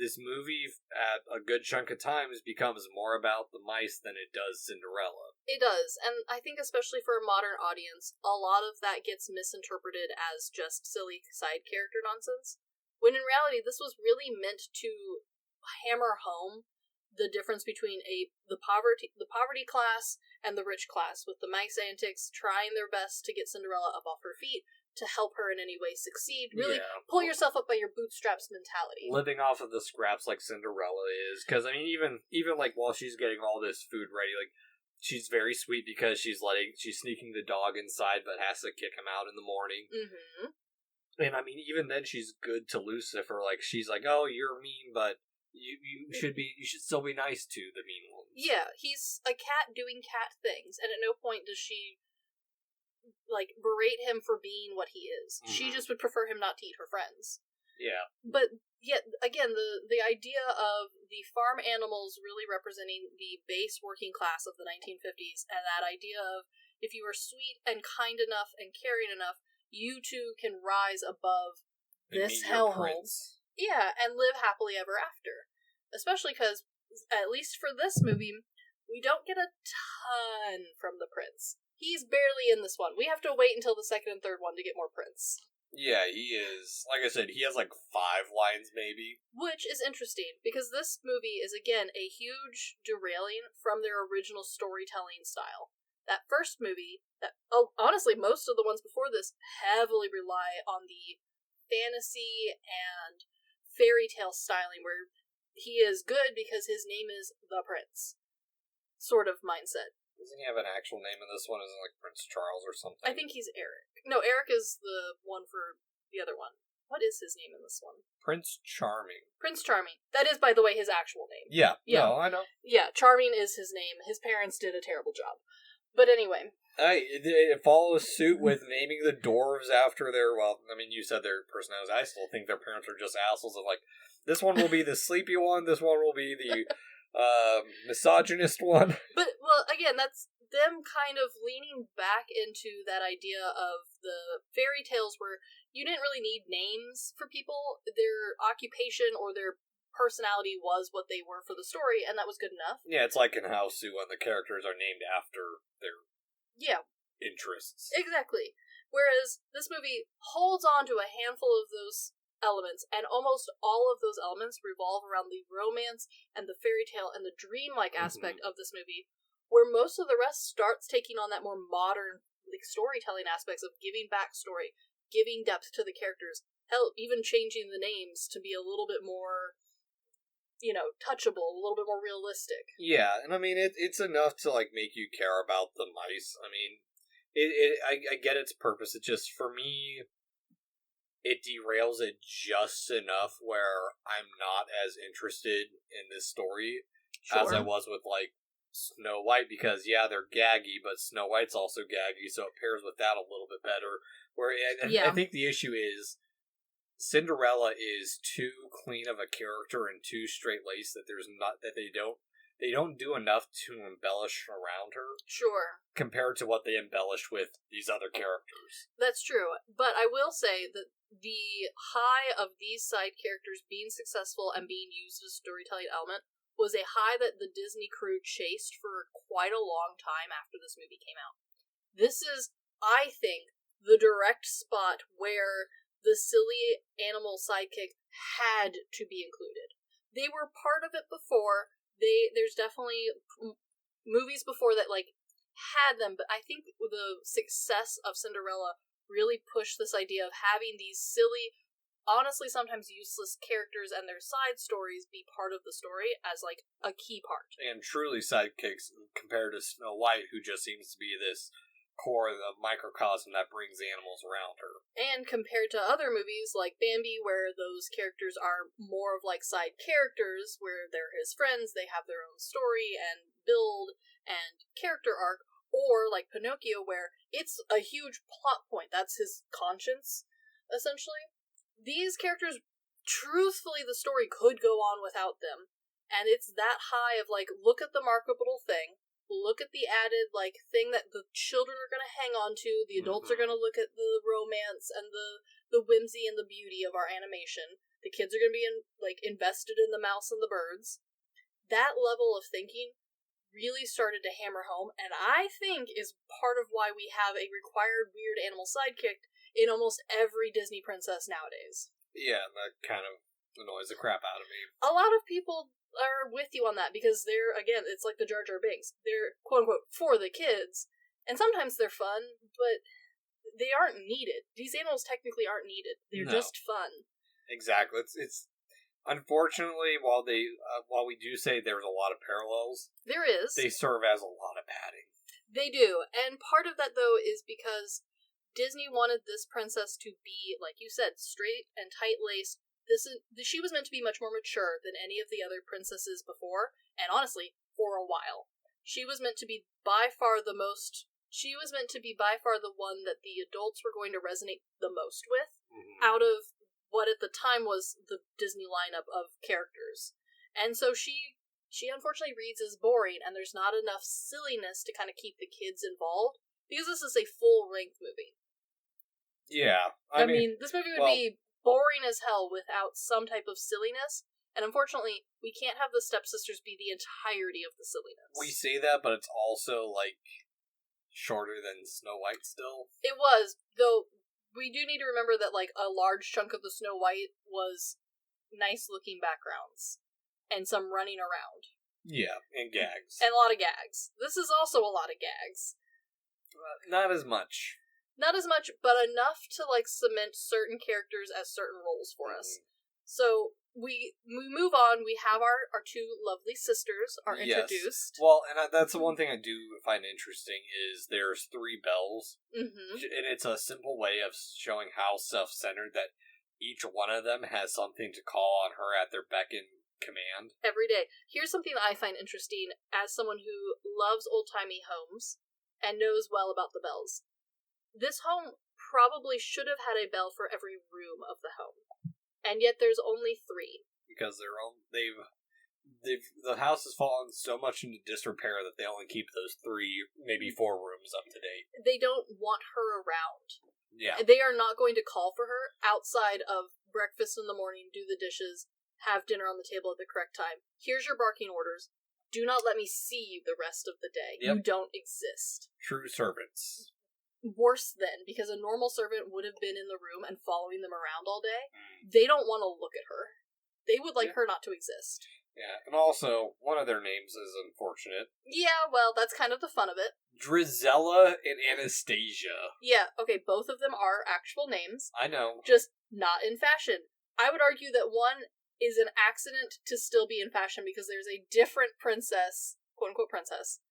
this movie, at a good chunk of times, becomes more about the mice than it does Cinderella. It does, and I think especially for a modern audience, a lot of that gets misinterpreted as just silly side character nonsense, when in reality this was really meant to hammer home the difference between the poverty class and the rich class, with the mice antics trying their best to get Cinderella up off her feet, to help her in any way succeed. Really pull yourself up by your bootstraps mentality. Living off of the scraps like Cinderella is. Because, I mean, even while she's getting all this food ready, she's very sweet because she's sneaking the dog inside but has to kick him out in the morning. Mm-hmm. And, I mean, even then she's good to Lucifer. She's like, oh, you're mean, but you should still be nice to the mean ones. Yeah, he's a cat doing cat things, and at no point does she berate him for being what he is. Mm-hmm. She just would prefer him not to eat her friends. Yeah. But yet, again, the idea of the farm animals really representing the base working class of the 1950s, and that idea of if you are sweet and kind enough and caring enough, you too can rise above this hellhole. Yeah, and live happily ever after. Especially because, at least for this movie, we don't get a ton from the prince. He's barely in this one. We have to wait until the second and third one to get more prince. Yeah, he is. Like I said, he has 5 lines, maybe. Which is interesting, because this movie is, again, a huge derailing from their original storytelling style. That first movie, honestly, most of the ones before this heavily rely on the fantasy and fairy tale styling, where he is good because his name is the prince sort of mindset. Doesn't he have an actual name in this one? Isn't it Prince Charles or something? I think he's Eric. No, Eric is the one for the other one. What is his name in this one? Prince Charming. Prince Charming. That is, by the way, his actual name. Yeah. No, I know. Yeah, Charming is his name. His parents did a terrible job. But anyway. It follows suit with naming the dwarves after their, you said their personalities. I still think their parents are just assholes of this one will be the sleepy one, this one will be the misogynist one. But, well, again, that's them kind of leaning back into that idea of the fairy tales where you didn't really need names for people. Their occupation or their personality was what they were for the story, and that was good enough. Yeah, it's like in Houseu when the characters are named after their interests. Exactly. Whereas this movie holds on to a handful of those elements, and almost all of those elements revolve around the romance and the fairy tale and the dreamlike aspect of this movie, where most of the rest starts taking on that more modern storytelling aspects of giving backstory, giving depth to the characters, hell, even changing the names to be a little bit more, touchable, a little bit more realistic. Yeah, and it's enough to make you care about the mice. I get its purpose. It's just, for me, it derails it just enough where I'm not as interested in this story as I was with, like, Snow White, because, yeah, they're gaggy, but Snow White's also gaggy, so it pairs with that a little bit better. Where I think the issue is Cinderella is too clean of a character and too straight-laced that they don't do enough to embellish around her. Sure. Compared to what they embellished with these other characters. That's true, but I will say that the high of these side characters being successful and being used as a storytelling element was a high that the Disney crew chased for quite a long time after this movie came out. This is, I think, the direct spot where the silly animal sidekick had to be included. They were part of it before. There's definitely movies before that, like, had them, but I think the success of Cinderella really pushed this idea of having these silly, honestly sometimes useless characters and their side stories be part of the story as, like, a key part. And truly sidekicks compared to Snow White, who just seems to be this core of microcosm that brings animals around her. And compared to other movies like Bambi, where those characters are more of like side characters, where they're his friends, they have their own story and build and character arc, or like Pinocchio, where it's a huge plot point. That's his conscience, essentially. These characters, truthfully, the story could go on without them. And it's that high of, like, look at the marketable thing, look at the added, like, thing that the children are going to hang on to, the adults are going to look at the romance and the whimsy and the beauty of our animation, the kids are going to be, invested in the mouse and the birds. That level of thinking really started to hammer home, and I think is part of why we have a required weird animal sidekick in almost every Disney princess nowadays. Yeah, that kind of annoys the crap out of me. A lot of people are with you on that because they're, again, it's like the Jar Jar Binks. They're, quote-unquote, for the kids, and sometimes they're fun, but they aren't needed. These animals technically aren't needed. They're just fun. Exactly. It's unfortunately, while we do say there's a lot of parallels, there is. They serve as a lot of padding. They do, and part of that, though, is because Disney wanted this princess to be, like you said, straight and tight-laced. She was meant to be much more mature than any of the other princesses before, and honestly, for a while. She was meant to be by far the one that the adults were going to resonate the most with, out of what at the time was the Disney lineup of characters. And so she unfortunately reads as boring, and there's not enough silliness to kind of keep the kids involved, because this is a full-length movie. Yeah. I mean, this movie would be boring as hell without some type of silliness, and unfortunately, we can't have the stepsisters be the entirety of the silliness. We say that, but it's also, like, shorter than Snow White still. It was, though we do need to remember that, like, a large chunk of the Snow White was nice-looking backgrounds, and some running around. Yeah, and gags. And a lot of gags. This is also a lot of gags. Not as much. Not as much, but enough to, like, cement certain characters as certain roles for us. So, we move on, we have our two lovely sisters are introduced. Well, and that's the one thing I do find interesting is there's 3 bells, and it's a simple way of showing how self-centered that each one of them has something to call on her at their beck and command. Every day. Here's something that I find interesting as someone who loves old-timey homes and knows well about the bells. This home probably should have had a bell for every room of the home, and yet there's only 3. Because the house has fallen so much into disrepair that they only keep those 3, maybe 4 rooms up to date. They don't want her around. Yeah. They are not going to call for her outside of breakfast in the morning, do the dishes, have dinner on the table at the correct time. Here's your barking orders. Do not let me see you the rest of the day. Yep. You don't exist. True servants. Worse than, because a normal servant would have been in the room and following them around all day. They don't want to look at her. They would like her not to exist. Yeah, and also, one of their names is unfortunate. Yeah, well, that's kind of the fun of it. Drizella and Anastasia. Yeah, okay, both of them are actual names. I know. Just not in fashion. I would argue that one is an accident to still be in fashion because there's a different princess, quote-unquote princess,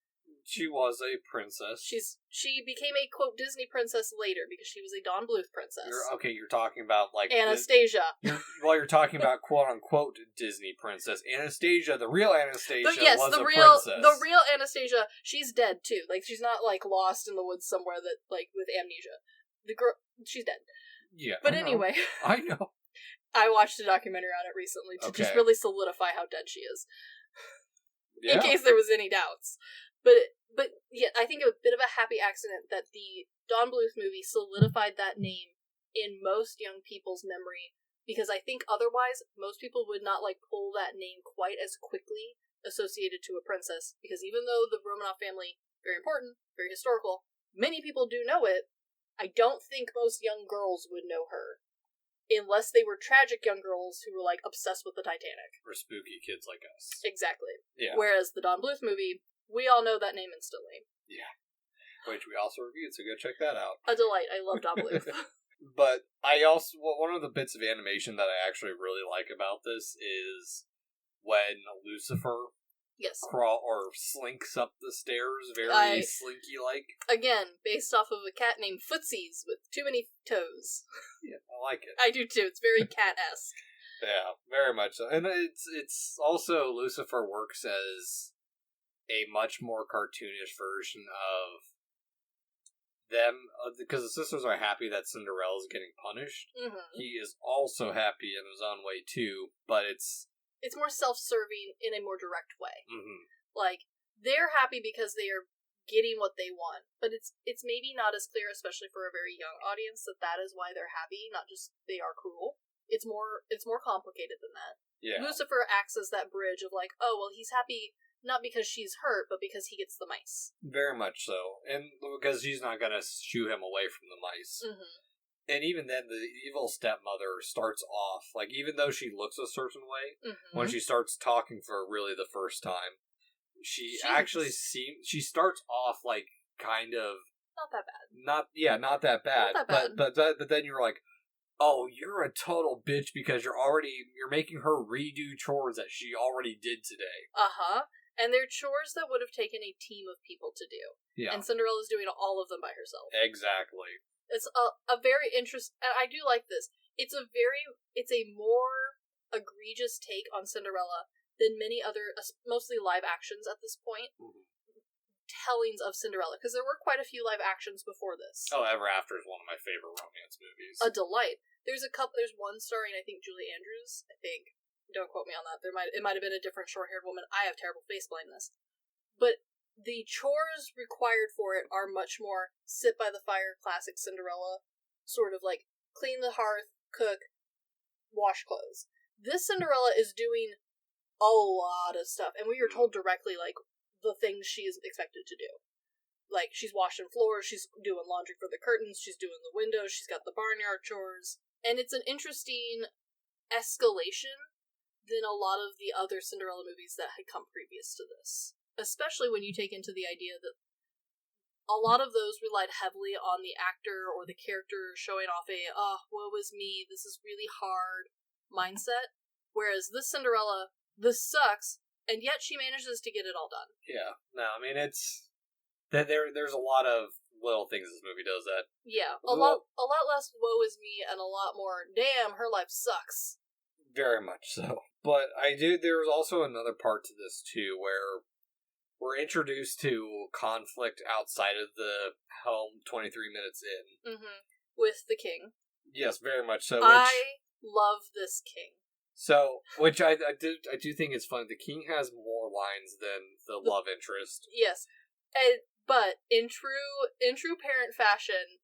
She was a princess. She became a, quote, Disney princess later because she was a Don Bluth princess. You're talking about, like... Anastasia. You're talking about, quote-unquote, Disney princess. Anastasia, the real Anastasia, was a princess. The real Anastasia, she's dead, too. Like, she's not, like, lost in the woods somewhere that, like, with amnesia. The girl, she's dead. Yeah, but anyway. I know. I watched a documentary on it recently to just really solidify how dead she is. Yeah. In case there was any doubts. But yeah, I think a bit of a happy accident that the Don Bluth movie solidified that name in most young people's memory, because I think otherwise most people would not like pull that name quite as quickly associated to a princess, because even though the Romanov family, very important, very historical, many people do know it, I don't think most young girls would know her. Unless they were tragic young girls who were, like, obsessed with the Titanic. Or spooky kids like us. Exactly. Yeah. Whereas the Don Bluth movie, we all know that name instantly. Yeah. Which we also reviewed, so go check that out. A delight. I love Don Bluth. But one of the bits of animation that I actually really like about this is when Lucifer slinks up the stairs, very slinky-like. Again, based off of a cat named Footsies with too many toes. Yeah, I like it. I do too. It's very cat-esque. Yeah, very much so. And it's also, Lucifer works as a much more cartoonish version of them, because the sisters are happy that Cinderella's getting punished. Mm-hmm. He is also happy in his own way too, but it's more self-serving in a more direct way. Mm-hmm. Like, they're happy because they are getting what they want, but it's maybe not as clear, especially for a very young audience, that is why they're happy, not just they are cruel. It's more complicated than that. Yeah. Lucifer acts as that bridge of like, oh, well, he's happy not because she's hurt, but because he gets the mice. Very much so. And because she's not going to shoo him away from the mice. Mm-hmm. And even then, the evil stepmother starts off, like, even though she looks a certain way, mm-hmm. when she starts talking for really the first time, she starts off, like, kind of... Not that bad. Not that bad. Not that bad. But then you're like, oh, you're a total bitch because you're making her redo chores that she already did today. Uh-huh. And they're chores that would have taken a team of people to do. Yeah. And Cinderella's doing all of them by herself. Exactly. It's a very interesting... I do like this. It's a more egregious take on Cinderella than many other, mostly live actions at this point, mm-hmm. tellings of Cinderella. Because there were quite a few live actions before this. Oh, Ever After is one of my favorite romance movies. A delight. There's one starring, I think, Julie Andrews. I think. Don't quote me on that. It might have been a different short-haired woman. I have terrible face blindness. But the chores required for it are much more sit by the fire, classic Cinderella, sort of like clean the hearth, cook, wash clothes. This Cinderella is doing a lot of stuff, and we are told directly, like, the things she is expected to do. Like, she's washing floors, she's doing laundry for the curtains, she's doing the windows, she's got the barnyard chores, and it's an interesting escalation than a lot of the other Cinderella movies that had come previous to this. Especially when you take into the idea that a lot of those relied heavily on the actor or the character showing off woe is me, this is really hard mindset. Whereas this Cinderella, this sucks, and yet she manages to get it all done. Yeah. No, I mean, it's... There's a lot of little things this movie does that... Yeah, a lot less woe is me and a lot more, damn, her life sucks. Very much so. But there was also another part to this, too, where we're introduced to conflict outside of the home 23 minutes in. Mm-hmm. With the king. Yes, very much so. I love this king. So, which I do think is fun. The king has more lines than the love interest. Yes. But in true parent fashion,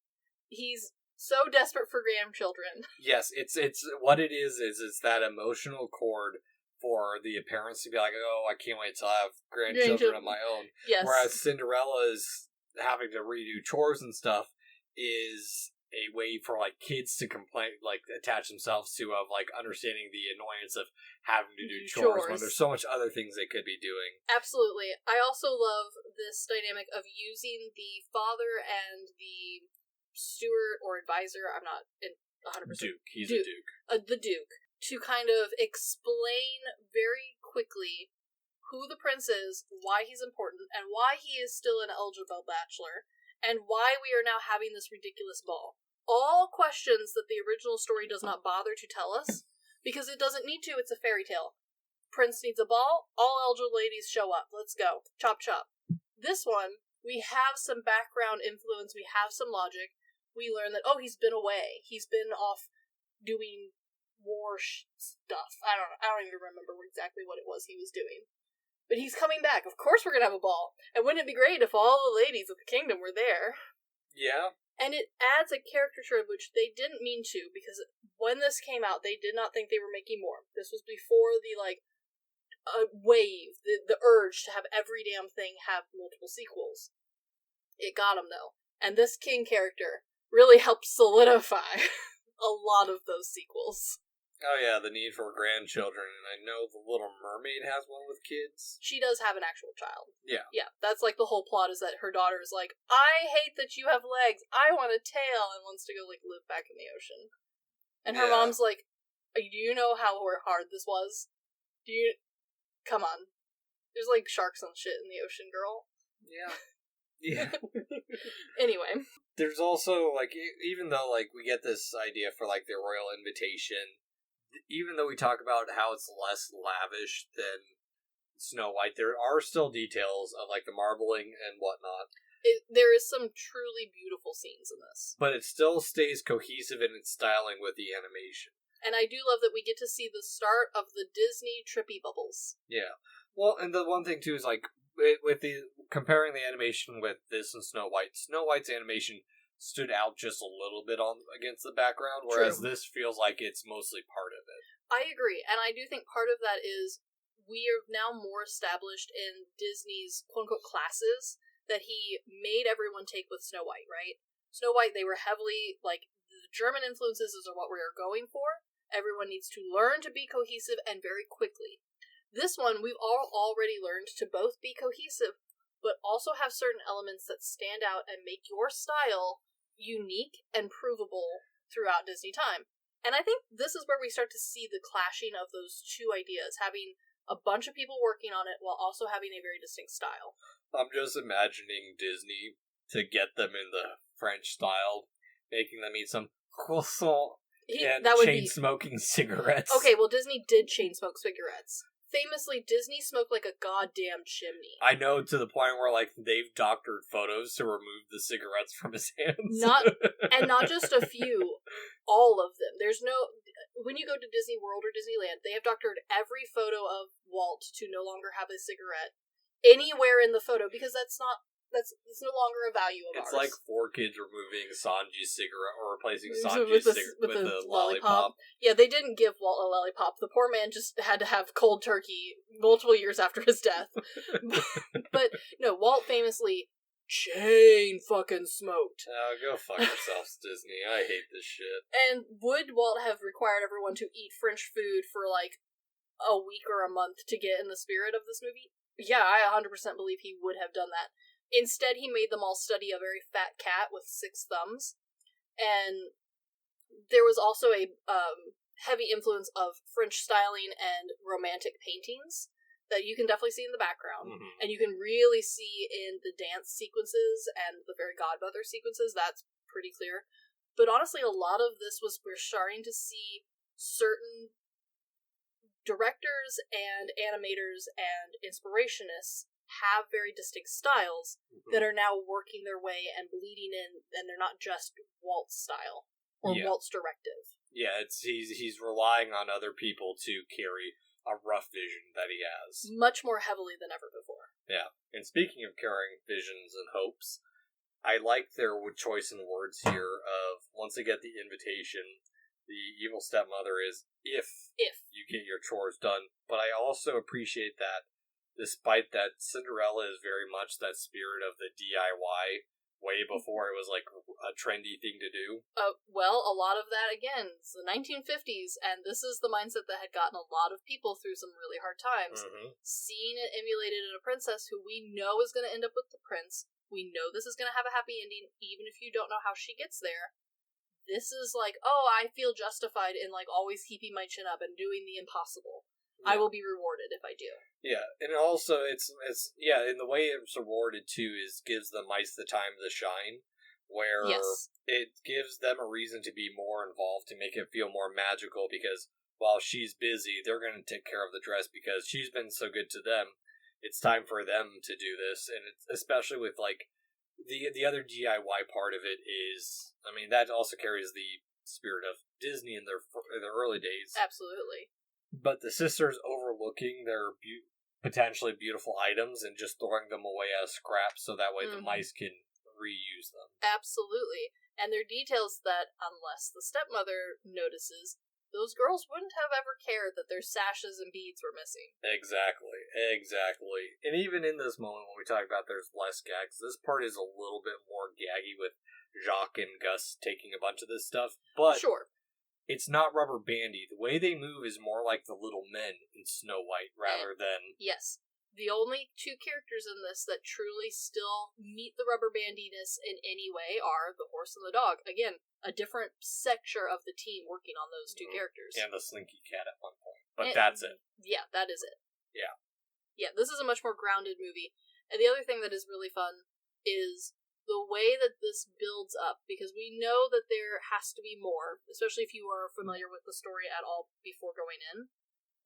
he's so desperate for grandchildren. Yes, it's what it is it's that emotional cord for the parents to be like, oh, I can't wait till I have grandchildren of my own. Yes. Whereas Cinderella's having to redo chores and stuff is a way for, like, kids to attach themselves to, of, like, understanding the annoyance of having to do chores when there's so much other things they could be doing. Absolutely. I also love this dynamic of using the father and the steward or advisor, I'm not 100%. Duke. He's a duke. The duke. To kind of explain very quickly who the prince is, why he's important, and why he is still an eligible bachelor, and why we are now having this ridiculous ball. All questions that the original story does not bother to tell us, because it doesn't need to, it's a fairy tale. Prince needs a ball, all eligible ladies show up, let's go. Chop chop. This one, we have some background influence, we have some logic. We learn that, he's been away. He's been off doing war stuff. I don't even remember exactly what it was he was doing. But he's coming back. Of course we're going to have a ball. And wouldn't it be great if all the ladies of the kingdom were there? Yeah. And it adds a caricature which they didn't mean to, because when this came out, they did not think they were making more. This was before the, wave, the urge to have every damn thing have multiple sequels. It got them, though. And this king character really helped solidify a lot of those sequels. Oh yeah, the need for grandchildren, and I know the Little Mermaid has one with kids. She does have an actual child. Yeah. Yeah, that's the whole plot, is that her daughter is like, I hate that you have legs, I want a tail, and wants to go, live back in the ocean. And her mom's like, do you know how hard this was? Come on. There's, sharks and shit in the ocean, girl. Yeah. Yeah. Anyway. There's also, even though, we get this idea for, their royal invitation, even though we talk about how it's less lavish than Snow White, there are still details of, the marbling and whatnot. There is some truly beautiful scenes in this. But it still stays cohesive in its styling with the animation. And I do love that we get to see the start of the Disney trippy bubbles. Yeah. Well, and the one thing, too, is, with the comparing the animation with this and Snow White's animation stood out just a little bit against the background, whereas this feels like it's mostly part of it. I agree, and I do think part of that is we are now more established in Disney's quote-unquote classes that he made everyone take with Snow White, right? Snow White, they were heavily, the German influences are what we are going for. Everyone needs to learn to be cohesive and very quickly. This one, we've already learned to both be cohesive, but also have certain elements that stand out and make your style unique and provable throughout Disney time. And I think this is where we start to see the clashing of those two ideas, having a bunch of people working on it while also having a very distinct style. I'm just imagining Disney to get them in the French style, making them eat some croissant and chain-smoking cigarettes. Okay, well, Disney did chain-smoke cigarettes. Famously, Disney smoked like a goddamn chimney. I know, to the point where, they've doctored photos to remove the cigarettes from his hands. Not just a few, all of them. There's no... When you go to Disney World or Disneyland, they have doctored every photo of Walt to no longer have a cigarette anywhere in the photo, because it's no longer a value of ours. It's like 4 kids removing Sanji's cigarette, or replacing Sanji's cigarette with a lollipop. Yeah, they didn't give Walt a lollipop. The poor man just had to have cold turkey multiple years after his death. But no, Walt famously chain fucking smoked. Oh, go fuck yourselves, Disney. I hate this shit. And would Walt have required everyone to eat French food for a week or a month to get in the spirit of this movie? Yeah, I 100% believe he would have done that. Instead, he made them all study a very fat cat with 6 thumbs. And there was also a heavy influence of French styling and romantic paintings that you can definitely see in the background. Mm-hmm. And you can really see in the dance sequences and the very Godmother sequences. That's pretty clear. But honestly, a lot of this we're starting to see certain directors and animators and inspirationists have very distinct styles that are now working their way and bleeding in, and they're not just Walt's style or Walt's directive. Yeah, he's relying on other people to carry a rough vision that he has. Much more heavily than ever before. Yeah, and speaking of carrying visions and hopes, I like their choice in words here of, once they get the invitation, the evil stepmother is, if you get your chores done. But I also appreciate that, despite that, Cinderella is very much that spirit of the DIY, way before it was a trendy thing to do. Well, a lot of that, again, it's the 1950s, and this is the mindset that had gotten a lot of people through some really hard times. Mm-hmm. Seeing it emulated in a princess who we know is going to end up with the prince, we know this is going to have a happy ending, even if you don't know how she gets there. This is I feel justified in always keeping my chin up and doing the impossible. I will be rewarded if I do. Yeah, and also it's in the way it's rewarded too is gives the mice the time to shine, where it gives them a reason to be more involved to make it feel more magical because while she's busy, they're going to take care of the dress because she's been so good to them. It's time for them to do this, and it's especially with like the other DIY part of it is, I mean, that also carries the spirit of Disney in their early days. Absolutely. But the sisters overlooking their potentially beautiful items and just throwing them away as scraps so that way the mice can reuse them. Absolutely. And they're details that, unless the stepmother notices, those girls wouldn't have ever cared that their sashes and beads were missing. Exactly. And even in this moment when we talk about there's less gags, this part is a little bit more gaggy with Jacques and Gus taking a bunch of this stuff. But sure. It's not rubber bandy. The way they move is more like the little men in Snow White rather than... Yes. The only two characters in this that truly still meet the rubber bandiness in any way are the horse and the dog. Again, a different sector of the team working on those two characters. And the Slinky Cat at one point. But that's it. Yeah, that is it. Yeah. Yeah, this is a much more grounded movie. And the other thing that is really fun is the way that this builds up, because we know that there has to be more, especially if you are familiar with the story at all before going in.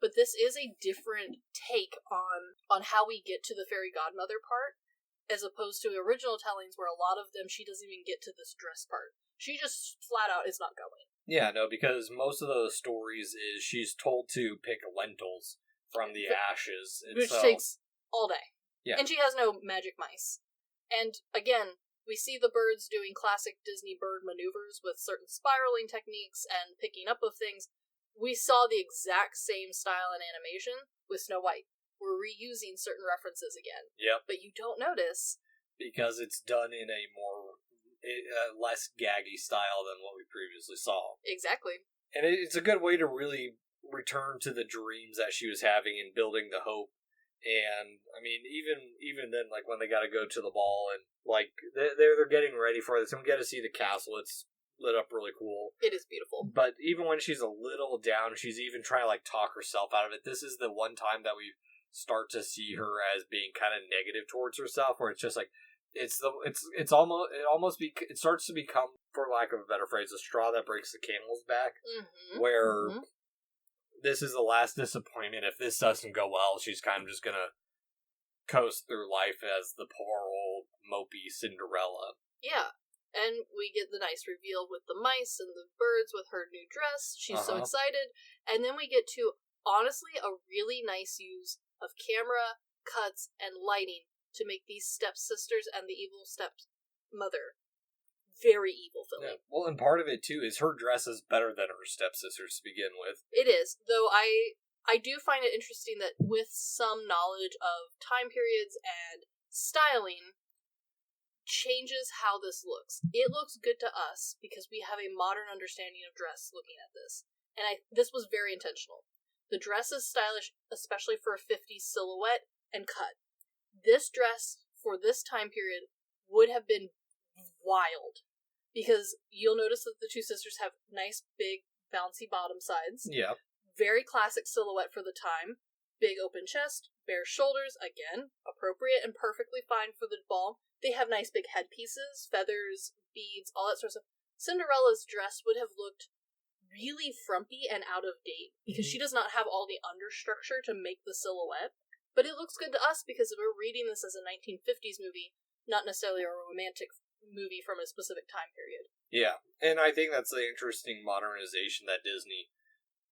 But this is a different take on how we get to the fairy godmother part, as opposed to original tellings where a lot of them she doesn't even get to this dress part. She just flat out is not going. Yeah, no, because most of those stories is she's told to pick lentils from the ashes. Which takes all day. Yeah. And she has no magic mice. And again, we see the birds doing classic Disney bird maneuvers with certain spiraling techniques and picking up of things. We saw the exact same style and animation with Snow White. We're reusing certain references again. Yep. But you don't notice. Because it's done in a more, less gaggy style than what we previously saw. Exactly. And it's a good way to really return to the dreams that she was having and building the hope. And I mean, even then, like when they got to go to the ball and like they're getting ready for this, and we get to see the castle. It's lit up really cool. It is beautiful. But even when she's a little down, she's even trying to like talk herself out of it. This is the one time that we start to see her as being kind of negative towards herself, where it's just like it starts to become, for lack of a better phrase, a straw that breaks the camel's back. Where. This is the last disappointment. If this doesn't go well, she's kind of just gonna coast through life as the poor old mopey Cinderella. Yeah, and we get the nice reveal with the mice and the birds with her new dress. She's so excited. And then we get to, honestly, a really nice use of camera, cuts, and lighting to make these stepsisters and the evil stepmother very evil filming. Yeah. Well, and part of it, too, is her dress is better than her stepsisters to begin with. It is, though I do find it interesting that with some knowledge of time periods and styling changes how this looks. It looks good to us because we have a modern understanding of dress looking at this. And this was very intentional. The dress is stylish, especially for a 50s silhouette and cut. This dress, for this time period, would have been wild. Because you'll notice that the two sisters have nice, big, bouncy bottom sides. Yeah. Very classic silhouette for the time. Big open chest, bare shoulders, again, appropriate and perfectly fine for the ball. They have nice big headpieces, feathers, beads, all that sort of stuff. Cinderella's dress would have looked really frumpy and out of date because she does not have all the understructure to make the silhouette. But it looks good to us because we're reading this as a 1950s movie, not necessarily a romantic movie from a specific time period. Yeah, and I think that's the interesting modernization that Disney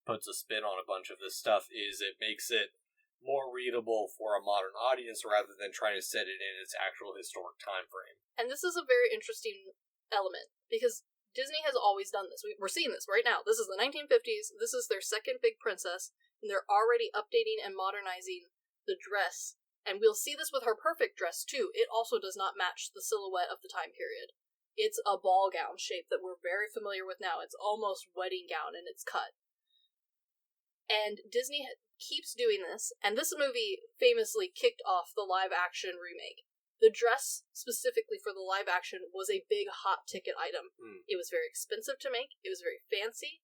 puts a spin on a bunch of this stuff, is it makes it more readable for a modern audience rather than trying to set it in its actual historic time frame. And this is a very interesting element, because Disney has always done this. We're seeing this right now. This is the 1950s, this is their second big princess, and they're already updating and modernizing the dress. And we'll see this with her perfect dress, too. It also does not match the silhouette of the time period. It's a ball gown shape that we're very familiar with now. It's almost wedding gown in its cut. And Disney keeps doing this, and this movie famously kicked off the live-action remake. The dress, specifically for the live-action, was a big hot-ticket item. It was very expensive to make, it was very fancy,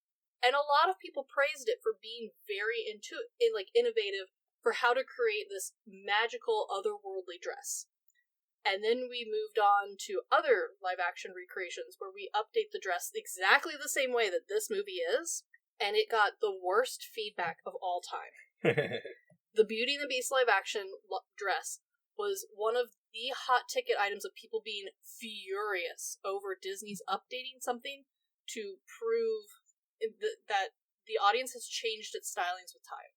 And a lot of people praised it for being very innovative for how to create this magical, otherworldly dress. And then we moved on to other live-action recreations where we update the dress exactly the same way that this movie is, and it got the worst feedback of all time. The Beauty and the Beast live-action dress was one of the hot-ticket items of people being furious over Disney's updating something to prove that the audience has changed its stylings with time.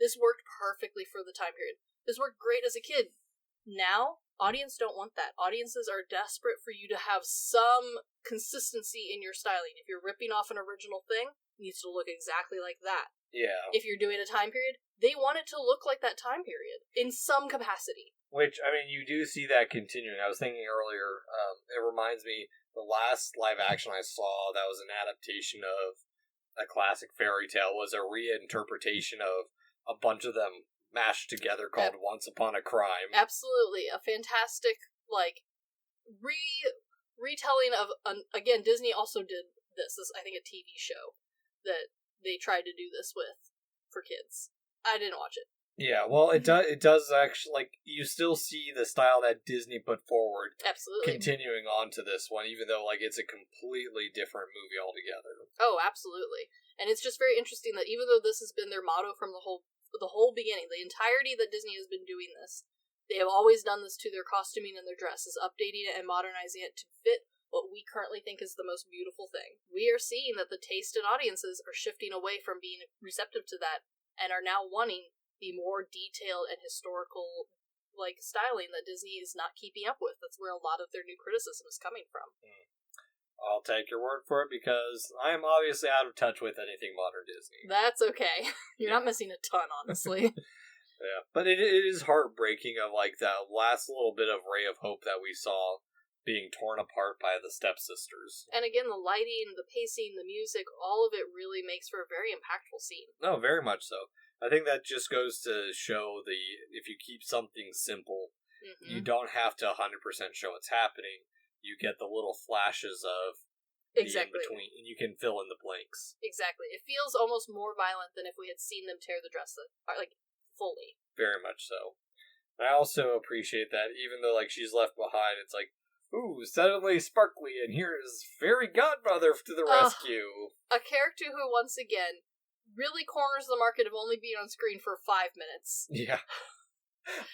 This worked perfectly for the time period. This worked great as a kid. Now, audience don't want that. Audiences are desperate for you to have some consistency in your styling. If you're ripping off an original thing, it needs to look exactly like that. Yeah. If you're doing a time period, they want it to look like that time period in some capacity. Which, I mean, you do see that continuing. I was thinking earlier, it reminds me, the last live action I saw that was an adaptation of a classic fairy tale was a reinterpretation of a bunch of them mashed together called Once Upon a Crime. Absolutely. A fantastic, retelling of, again, Disney also did this. This, I think, a TV show that they tried to do this with for kids. I didn't watch it. Yeah, well, it does actually, you still see the style that Disney put forward. Absolutely. Continuing on to this one, even though, it's a completely different movie altogether. Oh, absolutely. And it's just very interesting that even though this has been their motto from the whole beginning, the entirety that Disney has been doing this, they have always done this to their costuming and their dresses, updating it and modernizing it to fit what we currently think is the most beautiful thing. We are seeing that the taste and audiences are shifting away from being receptive to that and are now wanting the more detailed and historical styling that Disney is not keeping up with. That's where a lot of their new criticism is coming from. I'll take your word for it because I am obviously out of touch with anything modern Disney. That's okay. You're not missing a ton, honestly. Yeah, but it is heartbreaking of that last little bit of ray of hope that we saw being torn apart by the stepsisters. And again, the lighting, the pacing, the music, all of it really makes for a very impactful scene. No, very much so. I think that just goes to show if you keep something simple, you don't have to 100% show what's happening. You get the little flashes of the in-between, and you can fill in the blanks. Exactly. It feels almost more violent than if we had seen them tear the dress apart, fully. Very much so. I also appreciate that, even though, she's left behind, it's ooh, suddenly sparkly, and here is Fairy Godmother to the rescue. A character who, once again, really corners the market of only being on screen for 5 minutes. Yeah.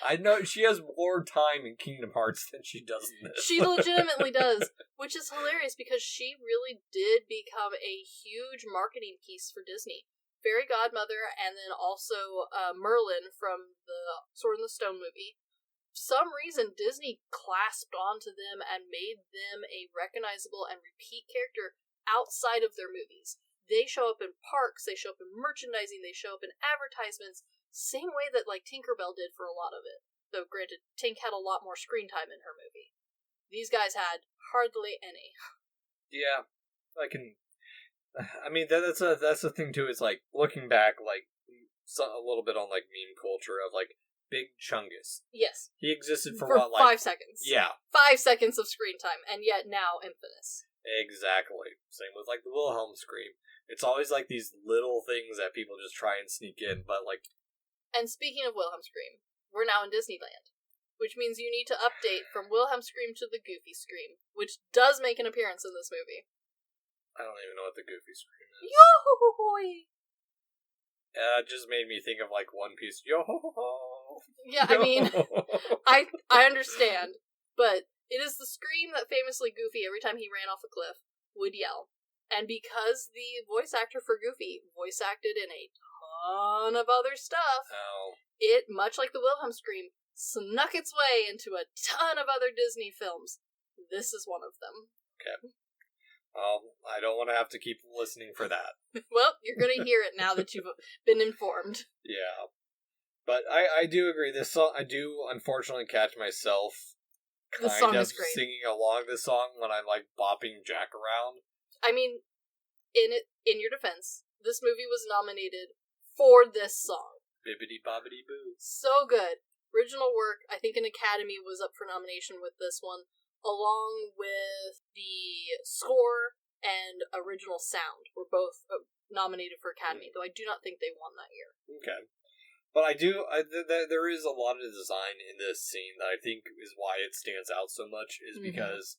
I know she has more time in Kingdom Hearts than she does in this. She legitimately does, which is hilarious because she really did become a huge marketing piece for Disney. Fairy Godmother, and then also Merlin from the Sword in the Stone movie. For some reason, Disney clasped onto them and made them a recognizable and repeat character outside of their movies. They show up in parks, they show up in merchandising, they show up in advertisements, same way that Tinkerbell did for a lot of it. Though granted, Tink had a lot more screen time in her movie. These guys had hardly any. Yeah, that's the thing too, is looking back, a little bit on meme culture of Big Chungus. Yes. He existed for 5 seconds. Yeah. 5 seconds of screen time, and yet now infamous. Exactly. Same with the Wilhelm scream. It's always these little things that people just try and sneak in, but And speaking of Wilhelm scream, we're now in Disneyland, which means you need to update from Wilhelm scream to the Goofy scream, which does make an appearance in this movie. I don't even know what the Goofy scream is. Yo-ho-ho-ho-y! It just made me think of One Piece. Yo-ho-ho-ho! Yeah, I mean, I understand, but it is the scream that famously Goofy, every time he ran off a cliff, would yell. And because the voice actor for Goofy voice acted in a ton of other stuff, it, much like the Wilhelm scream, snuck its way into a ton of other Disney films. This is one of them. Okay. I don't want to have to keep listening for that. Well, you're going to hear it now that you've been informed. Yeah. But I do agree. This song, I do unfortunately catch myself kind of singing along this song when I'm bopping Jack around. I mean, in your defense, this movie was nominated for this song. Bibbidi-Bobbidi-Boo. So good. Original work, I think an Academy was up for nomination with this one, along with the score and original sound were both nominated for Academy, though I do not think they won that year. Okay. But there is a lot of design in this scene that I think is why it stands out so much, is because,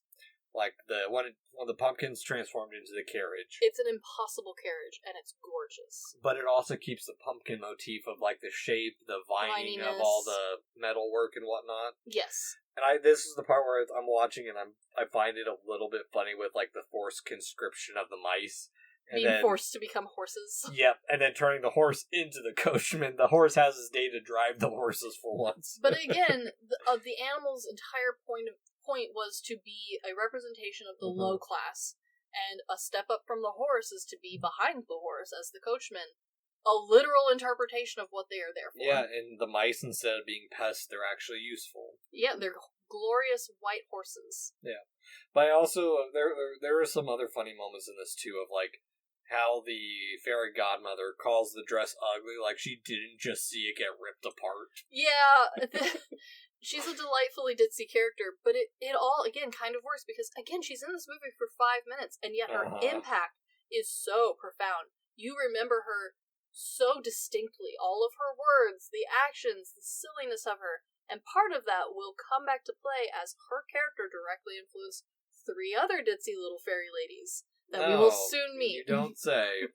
like, when the pumpkin's transformed into the carriage. It's an impossible carriage, and it's gorgeous. But it also keeps the pumpkin motif of, like, the shape, the vining of all the metal work and whatnot. Yes. And this is the part where I'm watching, and I find it a little bit funny with, like, the forced conscription of the mice. Being forced to become horses. Yep, and then turning the horse into the coachman. The horse has his day to drive the horses for once. But again, the animal's entire point was to be a representation of the low class, and a step up from the horse is to be behind the horse as the coachman. A literal interpretation of what they are there for. Yeah, and the mice, instead of being pests, they're actually useful. Yeah, they're glorious white horses. Yeah, but I also there are some other funny moments in this too, of like how the fairy godmother calls the dress ugly, like she didn't just see it get ripped apart. Yeah, she's a delightfully ditzy character, but it all, again, kind of works, because, again, she's in this movie for 5 minutes, and yet her impact is so profound. You remember her so distinctly, all of her words, the actions, the silliness of her, and part of that will come back to play as her character directly influenced 3 other ditzy little fairy ladies that we will soon meet. You don't say.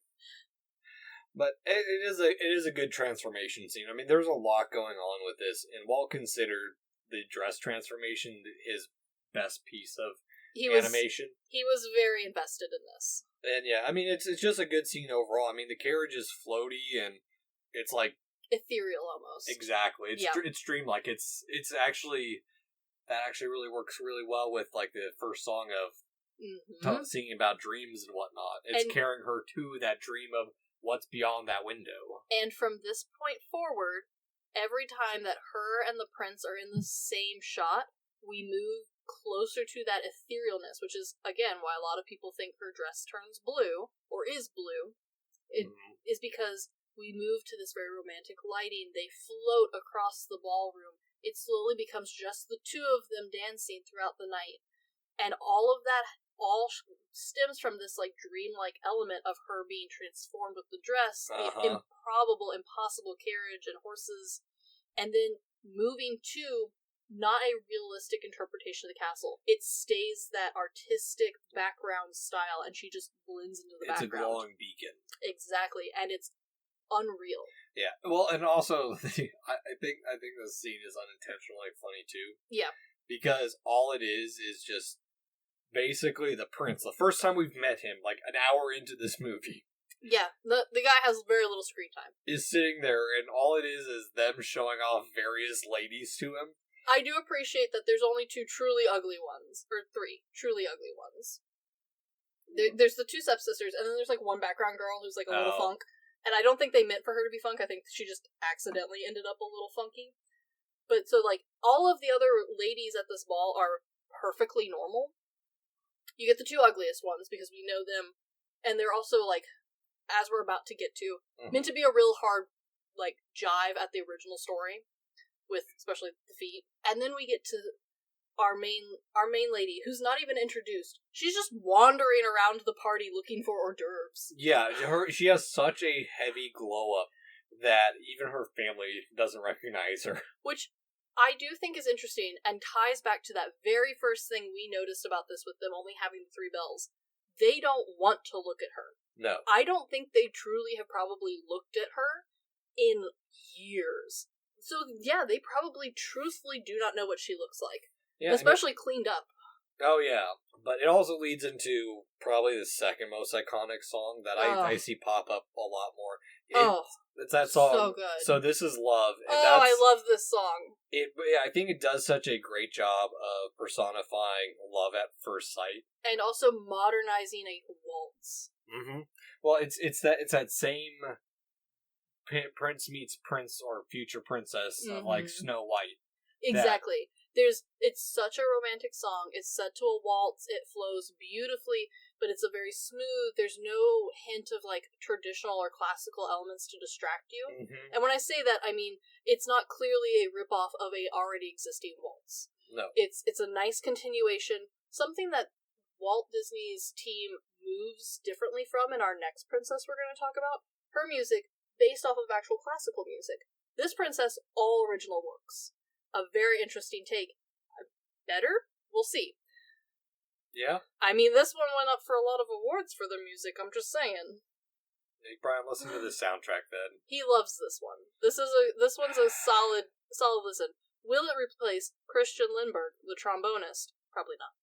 But it is a good transformation scene. I mean, there's a lot going on with this, and Walt considered the dress transformation his best piece of animation. He was very invested in this. And yeah, I mean, it's just a good scene overall. I mean, the carriage is floaty, and it's like ethereal almost. Exactly. It's dreamlike. It's actually, that actually really works really well with like the first song of singing about dreams and whatnot. It's carrying her to that dream of what's beyond that window. And from this point forward, every time that her and the prince are in the same shot, we move closer to that etherealness, which is, again, why a lot of people think her dress turns blue, or is blue. It is because we move to this very romantic lighting. They float across the ballroom. It slowly becomes just the two of them dancing throughout the night. And all of that all stems from this like dreamlike element of her being transformed with the dress, the improbable, impossible carriage and horses, and then moving to not a realistic interpretation of the castle. It stays that artistic background style, and she just blends into the background. It's a glowing beacon. Exactly, and it's unreal. Yeah, well, and also I think this scene is unintentionally funny too. Yeah, because all it is just basically the prince. The first time we've met him, like an hour into this movie. Yeah, the guy has very little screen time. Is sitting there, and all it is them showing off various ladies to him. I do appreciate that there's only 2 truly ugly ones, or 3 truly ugly ones. There's the 2 stepsisters, and then there's like one background girl who's like a little funk. And I don't think they meant for her to be funk. I think she just accidentally ended up a little funky. But so like all of the other ladies at this ball are perfectly normal. You get the 2 ugliest ones because we know them, and they're also like, as we're about to get to, meant to be a real hard like jive at the original story, with especially the feet. And then we get to our main lady, who's not even introduced. She's just wandering around the party looking for hors d'oeuvres. Yeah, she has such a heavy glow up that even her family doesn't recognize her. Which I do think is interesting, and ties back to that very first thing we noticed about this with them only having the 3 bells. They don't want to look at her. No. I don't think they truly have probably looked at her in years. So, yeah, they probably truthfully do not know what she looks like. Yeah, especially cleaned up. Oh, yeah. But it also leads into probably the second most iconic song that I see pop up a lot more. It's that song. So good. So This Is Love. And I love this song. I think it does such a great job of personifying love at first sight. And also modernizing a waltz. Well, it's that same prince meets prince or future princess of like Snow White. Exactly. It's such a romantic song. It's set to a waltz. It flows beautifully, but it's a very smooth. There's no hint of like traditional or classical elements to distract you. And when I say that, I mean it's not clearly a ripoff of a already existing waltz. No, it's a nice continuation. Something that Walt Disney's team moves differently from in our next princess we're going to talk about. Her music, based off of actual classical music. This princess, all original works. A very interesting take. Better? We'll see. Yeah? I mean, this one went up for a lot of awards for their music, I'm just saying. Hey, Brian, listen to the soundtrack then. He loves this one. This one's a solid listen. Will it replace Christian Lindbergh, the trombonist? Probably not.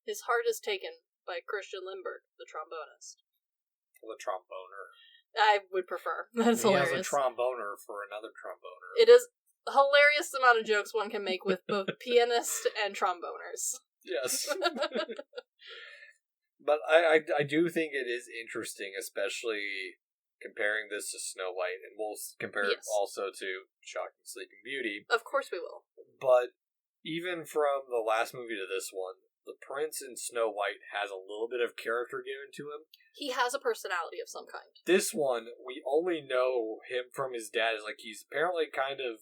His heart is taken by Christian Lindbergh, the trombonist. The tromboner. I would prefer. That's hilarious. He has a tromboner for another tromboner. It is a hilarious amount of jokes one can make with both pianists and tromboners. Yes. But I do think it is interesting, especially comparing this to Snow White, and we'll compare it also to Shocking Sleeping Beauty. Of course we will. But even from the last movie to this one, the prince in Snow White has a little bit of character given to him. He has a personality of some kind. This one, we only know him from his dad. Like, he's apparently kind of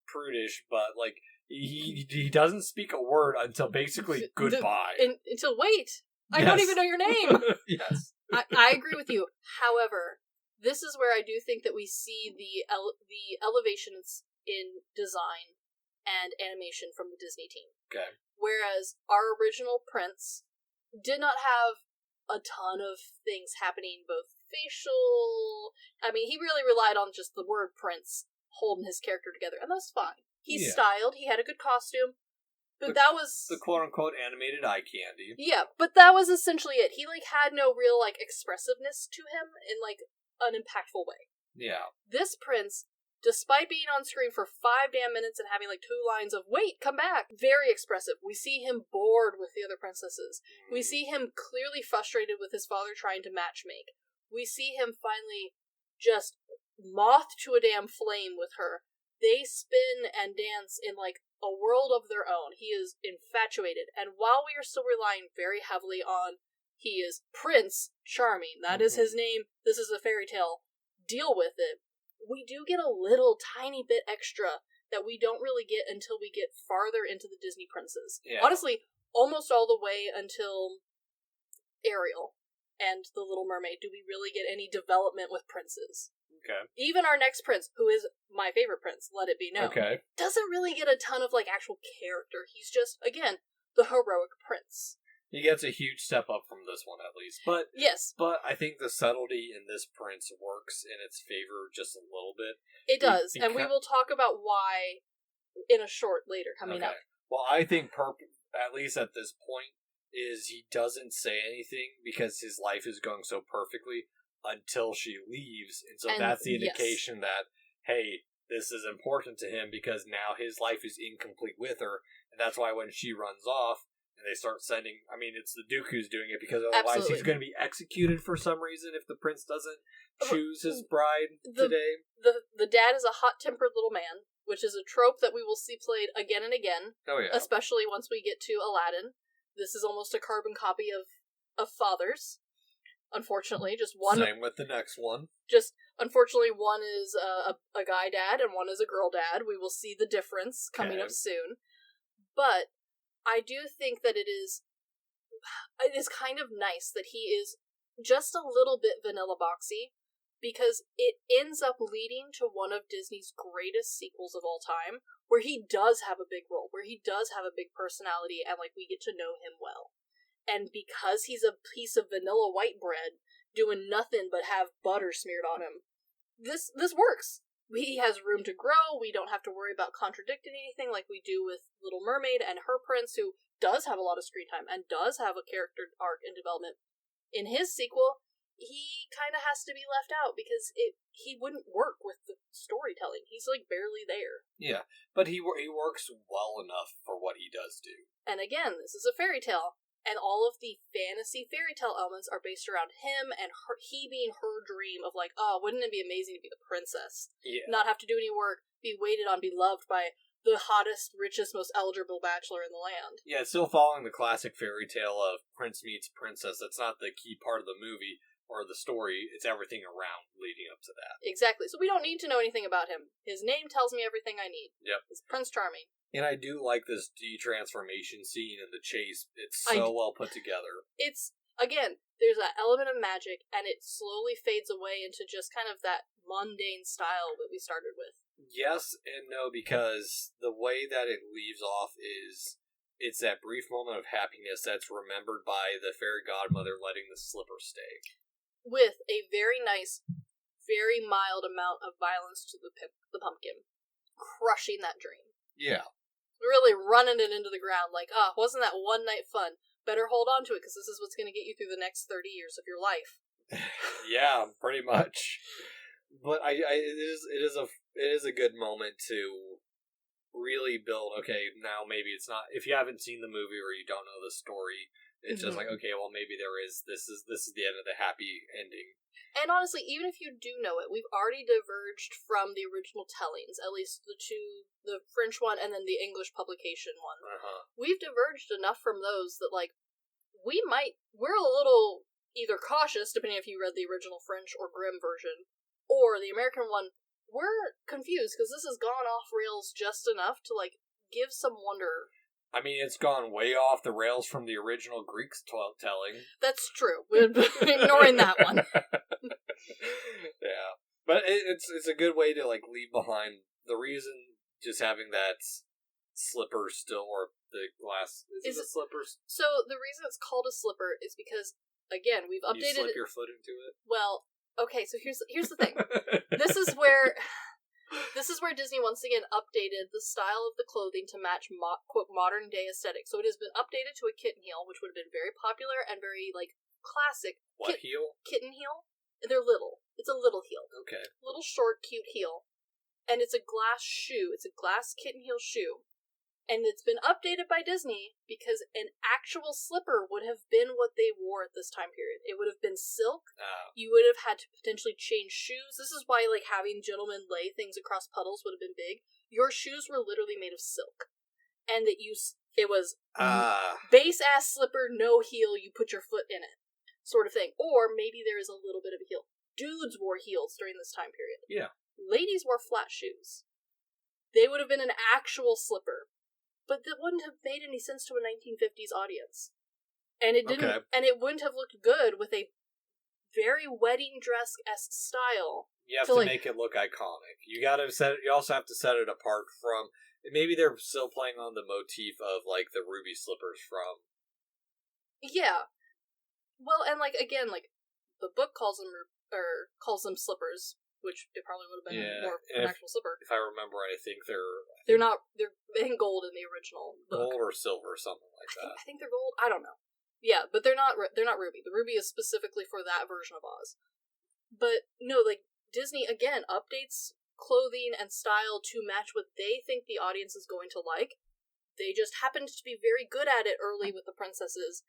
prudish, but like he doesn't speak a word until basically goodbye. Until wait, I don't even know your name. Yes, I agree with you. However, this is where I do think that we see the elevations in design and animation from the Disney team. Okay. Whereas our original prince did not have a ton of things happening, both facial. I mean, he really relied on just the word prince holding his character together, and that's fine. He's styled. He had a good costume, but that was the quote-unquote animated eye candy. Yeah, but that was essentially it. He had no real expressiveness to him in an impactful way. Yeah. This prince, despite being on screen for 5 damn minutes and having 2 lines of "wait, come back," very expressive. We see him bored with the other princesses. We see him clearly frustrated with his father trying to matchmake. We see him finally just moth to a damn flame with her. They spin and dance in a world of their own. He is infatuated, and while we are still relying very heavily on he is Prince Charming, that is his name, this is a fairy tale, deal with it, we do get a little tiny bit extra that we don't really get until we get farther into the Disney princes. Yeah. Honestly, almost all the way until Ariel and The Little Mermaid do we really get any development with princes. Okay. Even our next prince, who is my favorite prince, let it be known, doesn't really get a ton of actual character. He's just, again, the heroic prince. He gets a huge step up from this one, at least. But yes. But I think the subtlety in this prince works in its favor just a little bit. It does, and we will talk about why in a short later coming up. Well, I think, at least at this point, is he doesn't say anything because his life is going so perfectly until she leaves. And so that's the indication that, hey, this is important to him because now his life is incomplete with her. And that's why when she runs off, and they start sending... I mean, it's the Duke who's doing it, because otherwise he's going to be executed for some reason if the prince doesn't choose his bride today. The dad is a hot-tempered little man, which is a trope that we will see played again and again. Oh, yeah. Especially once we get to Aladdin. This is almost a carbon copy of fathers. Unfortunately, just one... Same with the next one. Just, unfortunately, one is a guy dad and one is a girl dad. We will see the difference coming up soon. But I do think that it is kind of nice that he is just a little bit vanilla boxy, because it ends up leading to one of Disney's greatest sequels of all time, where he does have a big role, where he does have a big personality, and we get to know him well. And because he's a piece of vanilla white bread doing nothing but have butter smeared on him, this works. He has room to grow. We don't have to worry about contradicting anything like we do with Little Mermaid and her prince, who does have a lot of screen time and does have a character arc and development. In his sequel, he kind of has to be left out because he wouldn't work with the storytelling. He's barely there. Yeah, but he works well enough for what he does do. And again, this is a fairy tale. And all of the fantasy fairy tale elements are based around him and he being her dream of wouldn't it be amazing to be the princess? Yeah. Not have to do any work, be waited on, be loved by the hottest, richest, most eligible bachelor in the land. Yeah, it's still following the classic fairy tale of prince meets princess. That's not the key part of the movie or the story. It's everything around leading up to that. Exactly. So we don't need to know anything about him. His name tells me everything I need. Yep. It's Prince Charming. And I do like this de-transformation scene and the chase. It's so well put together. again, there's that element of magic, and it slowly fades away into just kind of that mundane style that we started with. Yes and no, because the way that it leaves off is it's that brief moment of happiness that's remembered by the fairy godmother letting the slipper stay. With a very nice, very mild amount of violence to the pumpkin. Crushing that dream. Yeah. Really running it into the ground like, wasn't that one night fun? Better hold on to it, because this is what's going to get you through the next 30 years of your life. Yeah, pretty much. But it is a good moment to really build. Okay, now maybe it's not. If you haven't seen the movie or you don't know the story, it's just like, okay, well maybe there is. This is the end of the happy ending. And honestly, even if you do know it, we've already diverged from the original tellings. At least the French one and then the English publication one. We've diverged enough from those that like we're a little either cautious, depending if you read the original French or Grimm version, or the American one. We're confused because this has gone off rails just enough to like give some wonder. I mean, it's gone way off the rails from the original Greek telling. That's true. We're ignoring that one. Yeah, but it's a good way to like leave behind the reason. Just having that slipper still, or the glass is it a slipper? So the reason it's called a slipper is because again we've updated. You slip your foot into it. Well, okay. So here's the thing. This is where Disney once again updated the style of the clothing to match quote modern day aesthetic. So it has been updated to a kitten heel, which would have been very popular and very like classic. What heel? Kitten heel. They're little. It's a little heel. Okay. Little short, cute heel. And it's a glass shoe. It's a glass kitten heel shoe. And it's been updated by Disney because an actual slipper would have been what they wore at this time period. It would have been silk. Oh. You would have had to potentially change shoes. This is why like having gentlemen lay things across puddles would have been big. Your shoes were literally made of silk. And it was base ass slipper, no heel, you put your foot in it. Sort of thing. Or maybe there is a little bit of a heel. Dudes wore heels during this time period. Yeah. Ladies wore flat shoes. They would have been an actual slipper. But that wouldn't have made any sense to a 1950s audience. And it didn't. Okay. And it wouldn't have looked good with a very wedding dress-esque style. You have to make it look iconic. You also have to set it apart from. Maybe they're still playing on the motif of like the ruby slippers from. Yeah. Well, and like again, like the book calls them slippers, which it probably would have been more an actual slipper. If I remember right, I think they're gold in the original book. Gold or silver, something like that. I think they're gold. I don't know. Yeah, but they're not ruby. The ruby is specifically for that version of Oz. But no, like Disney again updates clothing and style to match what they think the audience is going to like. They just happened to be very good at it early with the princesses.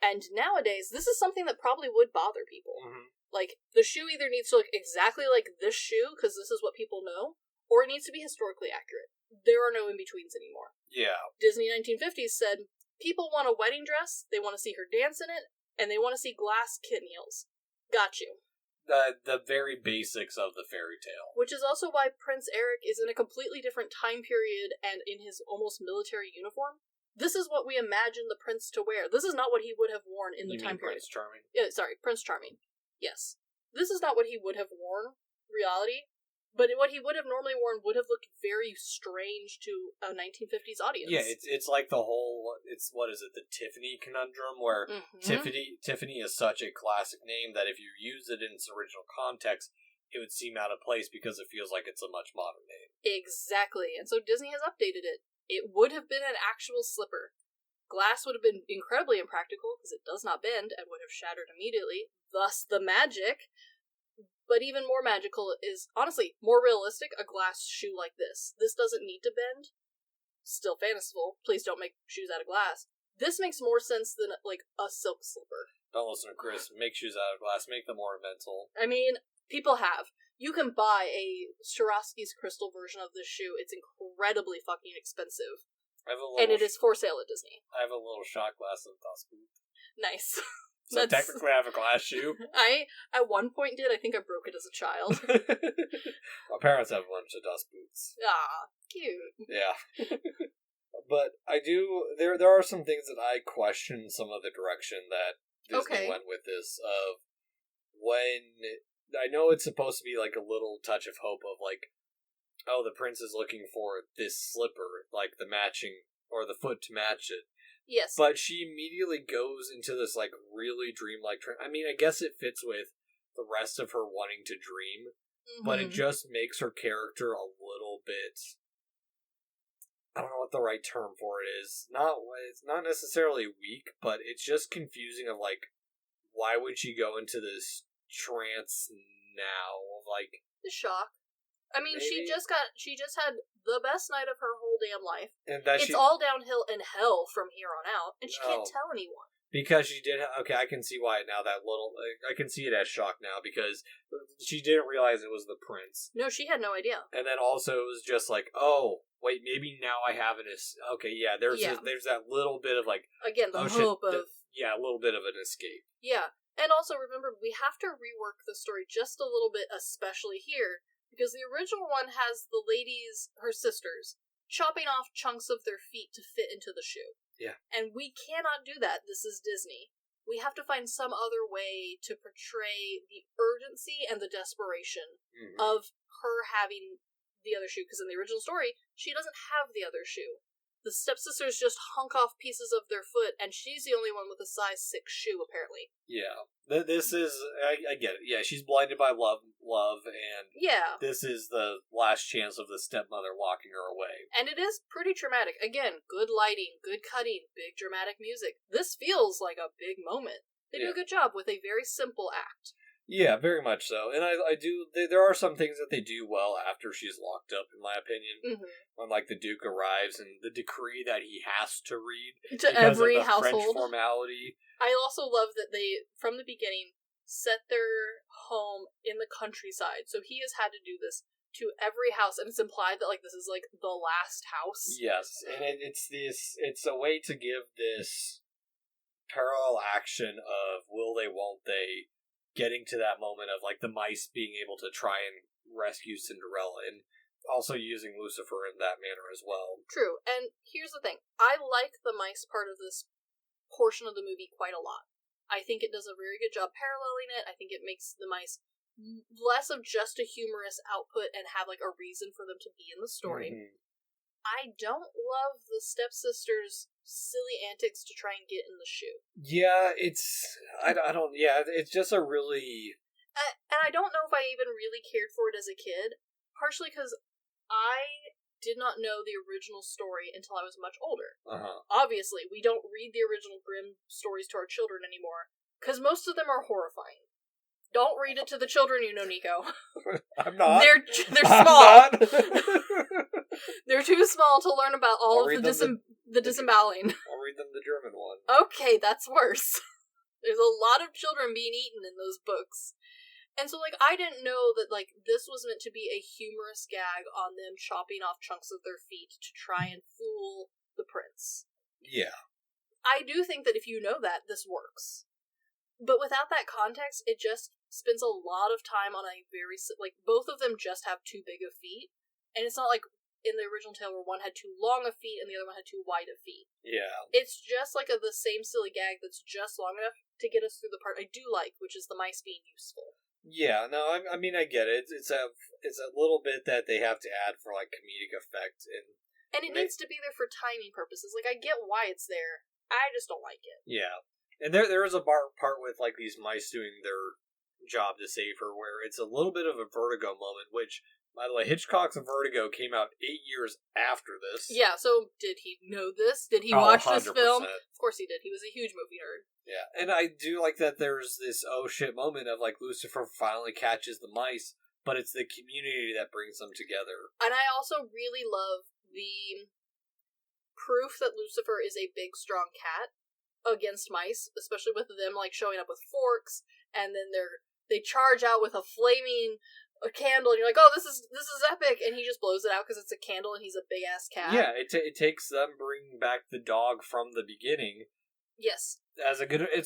And nowadays, this is something that probably would bother people. Mm-hmm. Like, the shoe either needs to look exactly like this shoe, because this is what people know, or it needs to be historically accurate. There are no in-betweens anymore. Yeah. Disney 1950s said, people want a wedding dress, they want to see her dance in it, and they want to see glass kitten heels. Got you. The very basics of the fairy tale. Which is also why Prince Eric is in a completely different time period and in his almost military uniform. This is what we imagine the prince to wear. This is not what he would have worn in the time period. Prince Charming? Yeah, sorry, Prince Charming. Yes. This is not what he would have worn, reality, but what he would have normally worn would have looked very strange to a 1950s audience. Yeah, it's like the whole, what is it, the Tiffany conundrum, where Tiffany is such a classic name that if you use it in its original context, it would seem out of place because it feels like it's a much modern name. Exactly, and so Disney has updated it. It would have been an actual slipper. Glass would have been incredibly impractical because it does not bend and would have shattered immediately, thus the magic. But even more magical is, honestly, more realistic, a glass shoe like this. This doesn't need to bend. Still fanciful. Please don't make shoes out of glass. This makes more sense than, like, a silk slipper. Don't listen to Chris. Make shoes out of glass. Make them ornamental. I mean, people have. You can buy a Swarovski's crystal version of this shoe. It's incredibly fucking expensive. And it is for sale at Disney. I have a little shot glass of Das Boot. Nice. So technically I have a glass shoe. I, at one point did. I think I broke it as a child. My parents have a bunch of Das Boots. Ah, cute. Yeah. But I do, there are some things that I question some of the direction that Disney went with this. Of when I know it's supposed to be like a little touch of hope of like, oh, the prince is looking for this slipper, like the matching or the foot to match it. Yes. But she immediately goes into this like really dreamlike. I mean, I guess it fits with the rest of her wanting to dream, but it just makes her character a little bit. I don't know what the right term for it is. It's not necessarily weak, but it's just confusing of like, why would she go into this trance now? Like the shock. I mean, maybe? she just had the best night of her whole damn life. And it's all downhill in hell from here on out, and she can't tell anyone. Because she did. Okay, I can see why now. I can see it as shock now because she didn't realize it was the prince. No, she had no idea. And then also it was just like, oh wait, maybe now I have an. Okay, yeah. There's that little bit of like again the hope of a little bit of an escape. Yeah, and also remember we have to rework the story just a little bit, especially here. Because the original one has the ladies, her sisters, chopping off chunks of their feet to fit into the shoe. Yeah. And we cannot do that. This is Disney. We have to find some other way to portray the urgency and the desperation of her having the other shoe. Because in the original story, she doesn't have the other shoe. The stepsisters just hunk off pieces of their foot, and she's the only one with a size 6 shoe, apparently. Yeah. This is... I get it. Yeah, she's blinded by love, and this is the last chance of the stepmother locking her away. And it is pretty traumatic. Again, good lighting, good cutting, big dramatic music. This feels like a big moment. They do a good job with a very simple act. Yeah, very much so. And I do... There are some things that they do well after she's locked up, in my opinion. When, like, the Duke arrives and the decree that he has to read. To every of the household. French formality. I also love that they, from the beginning, set their home in the countryside. So he has had to do this to every house. And it's implied that, like, this is, like, the last house. Yes. And it's a way to give this parallel action of will they, won't they, getting to that moment of, like, the mice being able to try and rescue Cinderella, and also using Lucifer in that manner as well. True, and here's the thing. I like the mice part of this portion of the movie quite a lot. I think it does a very good job paralleling it. I think it makes the mice less of just a humorous output and have, like, a reason for them to be in the story. I don't love the stepsisters' silly antics to try and get in the shoe. Yeah, it's just a really... And I don't know if I even really cared for it as a kid, partially because I did not know the original story until I was much older. Obviously, we don't read the original Grimm stories to our children anymore, because most of them are horrifying. Don't read it to the children, you know, Nico. I'm not. They're small. They're too small to learn about all of the disemboweling. I'll read them the German one. Okay, that's worse. There's a lot of children being eaten in those books. And so, like, I didn't know that, like, this was meant to be a humorous gag on them chopping off chunks of their feet to try and fool the prince. Yeah. I do think that if you know that, this works. But without that context, it just spends a lot of time on a very, like, both of them just have too big of feet. And it's not like in the original tale where one had too long of feet and the other one had too wide of feet. Yeah. It's just like the same silly gag that's just long enough to get us through the part I do like, which is the mice being useful. Yeah, no, I mean, I get it. It's a little bit that they have to add for, like, comedic effect. And it needs to be there for timing purposes. Like, I get why it's there. I just don't like it. Yeah. And there is a part with, like, these mice doing their job to save her where it's a little bit of a Vertigo moment, which, by the way, Hitchcock's Vertigo came out 8 years after this. Yeah, so did he know this? Did he watch this film? Of course he did. He was a huge movie nerd. Yeah, and I do like that there's this oh shit moment of, like, Lucifer finally catches the mice, but it's the community that brings them together. And I also really love the proof that Lucifer is a big, strong cat against mice, especially with them, like, showing up with forks, and then they charge out with a flaming candle, and you're like, oh, this is epic, and he just blows it out because it's a candle and he's a big ass cat. Yeah, it takes them bringing back the dog from the beginning. Yes. It's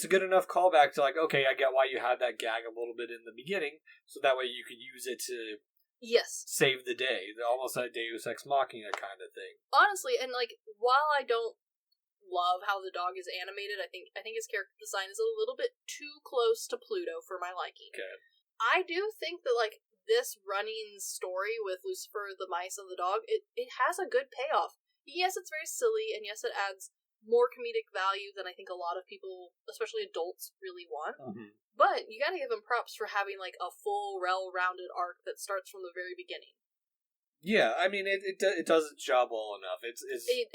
a good enough callback to, like, okay, I get why you had that gag a little bit in the beginning, so that way you could use it to save the day, almost a Deus Ex Machina kind of thing. Honestly, and, like, while I don't love how the dog is animated. I think his character design is a little bit too close to Pluto for my liking. Okay. I do think that, like, this running story with Lucifer, the mice, and the dog, it has a good payoff. Yes, it's very silly, and yes, it adds more comedic value than I think a lot of people, especially adults, really want. Mm-hmm. But you gotta give him props for having, like, a full, well-rounded arc that starts from the very beginning. Yeah, I mean, it does its job well enough. It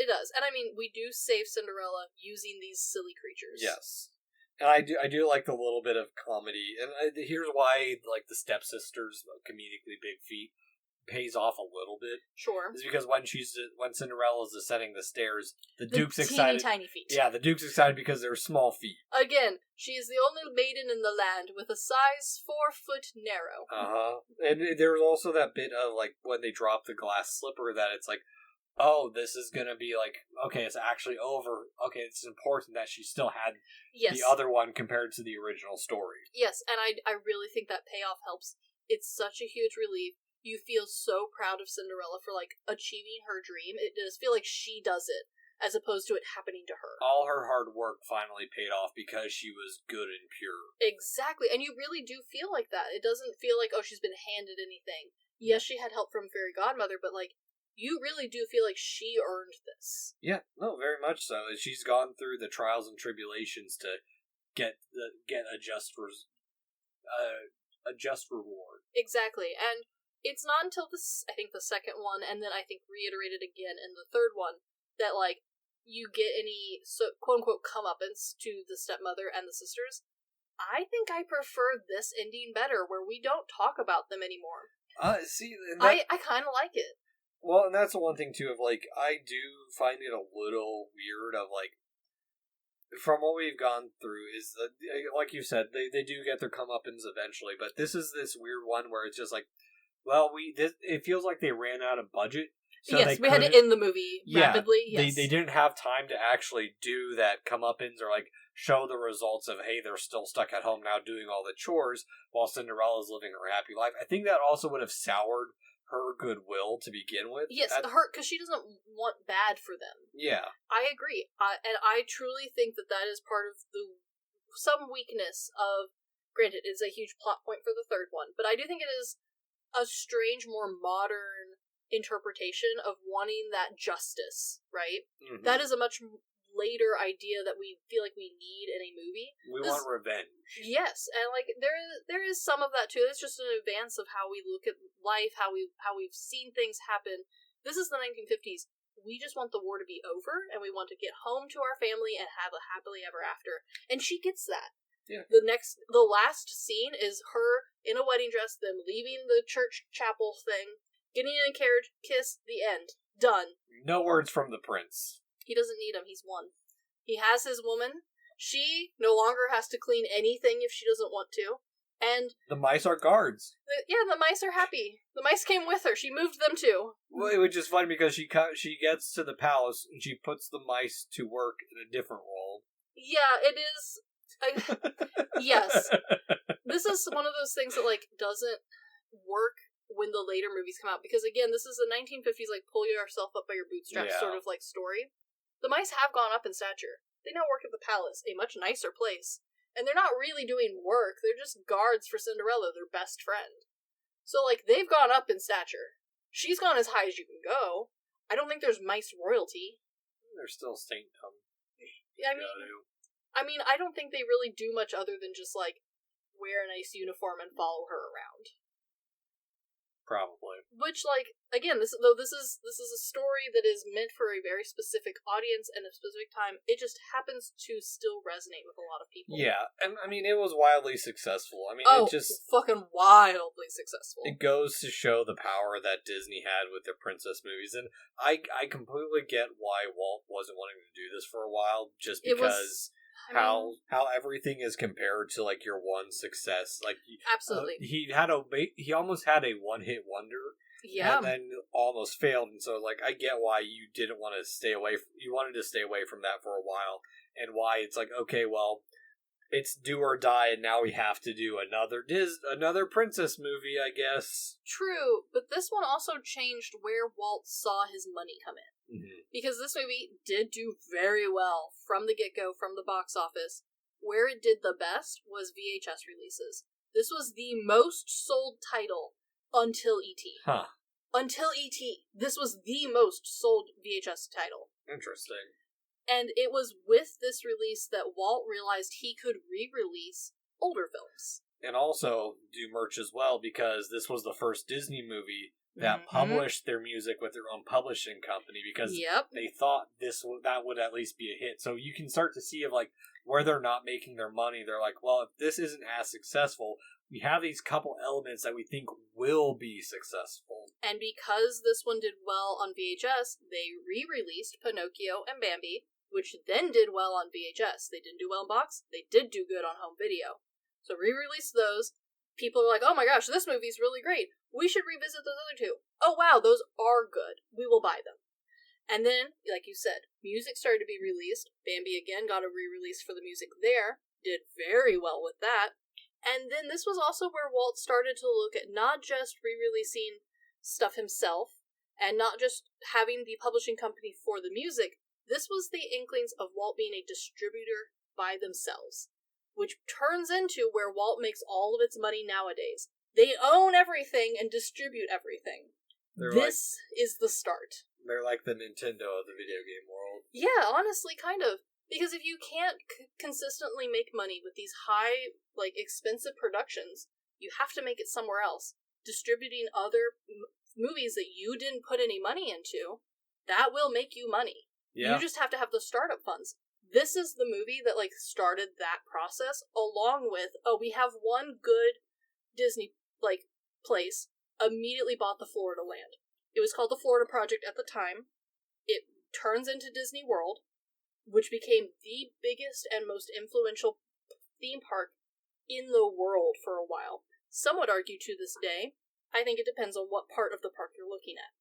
does. And I mean, we do save Cinderella using these silly creatures. Yes. And I do like the little bit of comedy. And here's why, like, the stepsisters' comedically big feet pays off a little bit. Sure. Is because when Cinderella's ascending the stairs, the Duke's excited. Tiny feet. Yeah, the Duke's excited because they're small feet. Again, she is the only maiden in the land with a size 4 foot narrow. And there was also that bit of, like, when they drop the glass slipper, that it's like, oh, this is gonna be like, okay, it's actually over. Okay, it's important that she still had the other one compared to the original story. Yes, and I really think that payoff helps. It's such a huge relief. You feel so proud of Cinderella for, like, achieving her dream. It does feel like she does it, as opposed to it happening to her. All her hard work finally paid off because she was good and pure. Exactly, and you really do feel like that. It doesn't feel like, oh, she's been handed anything. Yes, she had help from Fairy Godmother, but, like, you really do feel like she earned this. Yeah, no, very much so. She's gone through the trials and tribulations to get a just reward. Exactly, and it's not until this, I think, the second one, and then I think reiterated again in the third one, that, like, you get any, quote-unquote, comeuppance to the stepmother and the sisters. I think I prefer this ending better, where we don't talk about them anymore. See, I kind of like it. Well, and that's the one thing, too, of, like, I do find it a little weird of, like, from what we've gone through, is that, like you said, they do get their comeuppance eventually, but this is this weird one where it's just like, well, it feels like they ran out of budget. So yes, we had to end the movie rapidly. Yes. They didn't have time to actually do that comeuppance or, like, show the results of, hey, they're still stuck at home now doing all the chores while Cinderella's living her happy life. I think that also would have soured her goodwill to begin with. Yes, because she doesn't want bad for them. Yeah. I agree. And I truly think that is part of some weakness of, granted, it's a huge plot point for the third one, but I do think it is a strange, more modern interpretation of wanting that justice, right? Mm-hmm. That is a much later idea that we feel like we need in a movie. We want revenge. Yes, and, like, there is some of that too. It's just an advance of how we look at life, how we've seen things happen. This is the 1950s. We just want the war to be over, and we want to get home to our family and have a happily ever after. And she gets that. Yeah. The last scene is her in a wedding dress, them leaving the church chapel thing, getting in a carriage, kiss, the end. Done. No words from the prince. He doesn't need him, he's one. He has his woman. She no longer has to clean anything if she doesn't want to. And the mice are guards. The mice are happy. The mice came with her. She moved them too. Well, it was just funny because she gets to the palace and she puts the mice to work in a different role. Yeah, it is. Yes. This is one of those things that, like, doesn't work when the later movies come out, because, again, this is a 1950s, like, pull yourself up by your bootstraps sort of, like, story. The mice have gone up in stature. They now work at the palace, a much nicer place. And they're not really doing work, they're just guards for Cinderella, their best friend. So, like, they've gone up in stature. She's gone as high as you can go. I don't think there's mice royalty. They're still saintdom. I mean, I don't think they really do much other than just, like, wear a nice uniform and follow her around. Probably. Which, like, again, this is a story that is meant for a very specific audience and a specific time. It just happens to still resonate with a lot of people. Yeah, and I mean, it was wildly successful. I mean, it just fucking wildly successful. It goes to show the power that Disney had with their princess movies, and I completely get why Walt wasn't wanting to do this for a while, just because. How everything is compared to, like, your one success, like, absolutely, he almost had a one-hit wonder, and then almost failed, and so, like, I get why you didn't want to stay away. You wanted to stay away from that for a while, and why it's like, okay, well, it's do or die, and now we have to do another princess movie, I guess. True, but this one also changed where Walt saw his money come in. Because this movie did do very well from the get-go, from the box office. Where it did the best was VHS releases. This was the most sold title until E.T. Huh. Until E.T. This was the most sold VHS title. Interesting. And it was with this release that Walt realized he could re-release older films. And also do merch as well, because this was the first Disney movie that published their music with their own publishing company, because they thought that would at least be a hit. So you can start to see of like where they're not making their money. They're like, well, if this isn't as successful, we have these couple elements that we think will be successful. And because this one did well on VHS, they re-released Pinocchio and Bambi, which then did well on VHS. They didn't do well in box. They did do good on home video. So re-released those. People are like, oh my gosh, this movie's really great. We should revisit those other two. Oh wow, those are good. We will buy them. And then, like you said, music started to be released. Bambi again got a re-release for the music there. Did very well with that. And then this was also where Walt started to look at not just re-releasing stuff himself, and not just having the publishing company for the music. This was the inklings of Walt being a distributor by themselves. Which turns into where Walt makes all of its money nowadays. They own everything and distribute everything. This is the start. They're like the Nintendo of the video game world. Yeah, honestly, kind of. Because if you can't consistently make money with these high, expensive productions, you have to make it somewhere else. Distributing other movies that you didn't put any money into, that will make you money. Yeah. You just have to have the startup funds. This is the movie that, started that process, along with, we have one good Disney, place, immediately bought the Florida land. It was called the Florida Project at the time. It turns into Disney World, which became the biggest and most influential theme park in the world for a while. Some would argue to this day. I think it depends on what part of the park you're looking at.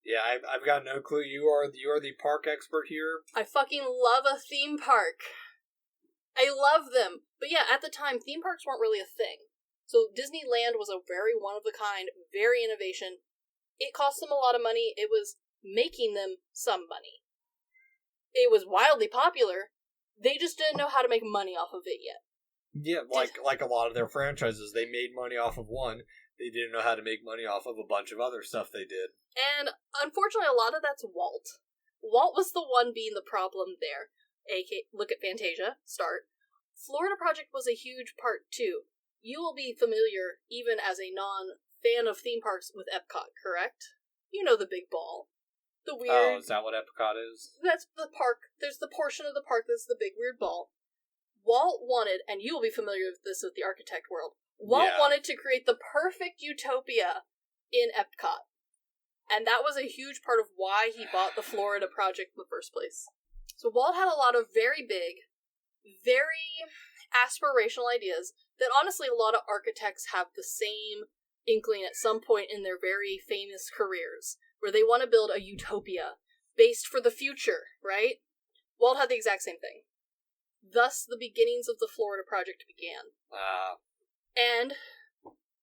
Yeah, I've got no clue. You are the park expert here. I fucking love a theme park. I love them. But yeah, at the time, theme parks weren't really a thing. So Disneyland was a very one-of-a-kind, very innovation. It cost them a lot of money. It was making them some money. It was wildly popular. They just didn't know how to make money off of it yet. Yeah, like a lot of their franchises. They made money off of one. They didn't know how to make money off of a bunch of other stuff they did. And, unfortunately, a lot of that's Walt. Walt was the one being the problem there. Look at Fantasia, start. Florida Project was a huge part, too. You will be familiar, even as a non-fan of theme parks, with Epcot, correct? You know the big ball. The weird... Oh, is that what Epcot is? That's the park. There's the portion of the park that's the big weird ball. Walt wanted, and you will be familiar with this with the architect world, Walt wanted to create the perfect utopia in Epcot. And that was a huge part of why he bought the Florida Project in the first place. So Walt had a lot of very big, very aspirational ideas that honestly a lot of architects have the same inkling at some point in their very famous careers, where they want to build a utopia based for the future, right? Walt had the exact same thing. Thus, the beginnings of the Florida Project began. And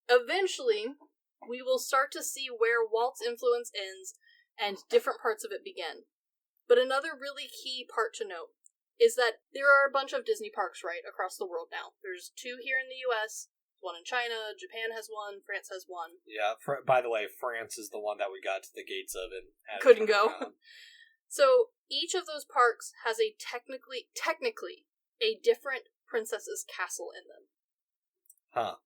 eventually, we will start to see where Walt's influence ends and different parts of it begin. But another really key part to note is that there are a bunch of Disney parks, right, across the world now. There's 2 here in the US, one in China, Japan has one, France has one. Yeah, by the way, France is the one that we got to the gates of and couldn't go. So, each of those parks has a technically, a different princess's castle in them. Huh.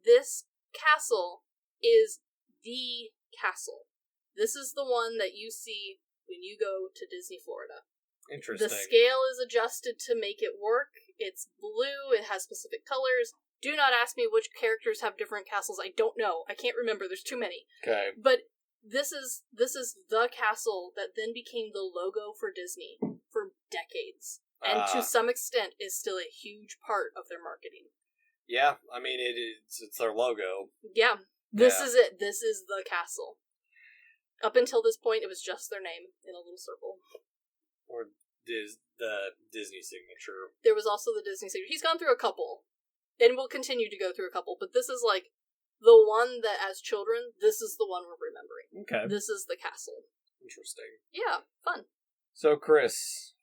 This castle is the castle. This is the one that you see when you go to Disney Florida. Interesting. The scale is adjusted to make it work. It's blue. It has specific colors. Do not ask me which characters have different castles. I don't know. I can't remember. There's too many. Okay. But this is the castle that then became the logo for Disney for decades. And to some extent is still a huge part of their marketing. Yeah, I mean, it's their logo. Yeah, this is it. This is the castle. Up until this point, it was just their name in a little circle. Or the Disney signature. There was also the Disney signature. He's gone through a couple, and will continue to go through a couple, but this is the one that, as children, this is the one we're remembering. Okay. This is the castle. Interesting. Yeah, fun. So, Chris,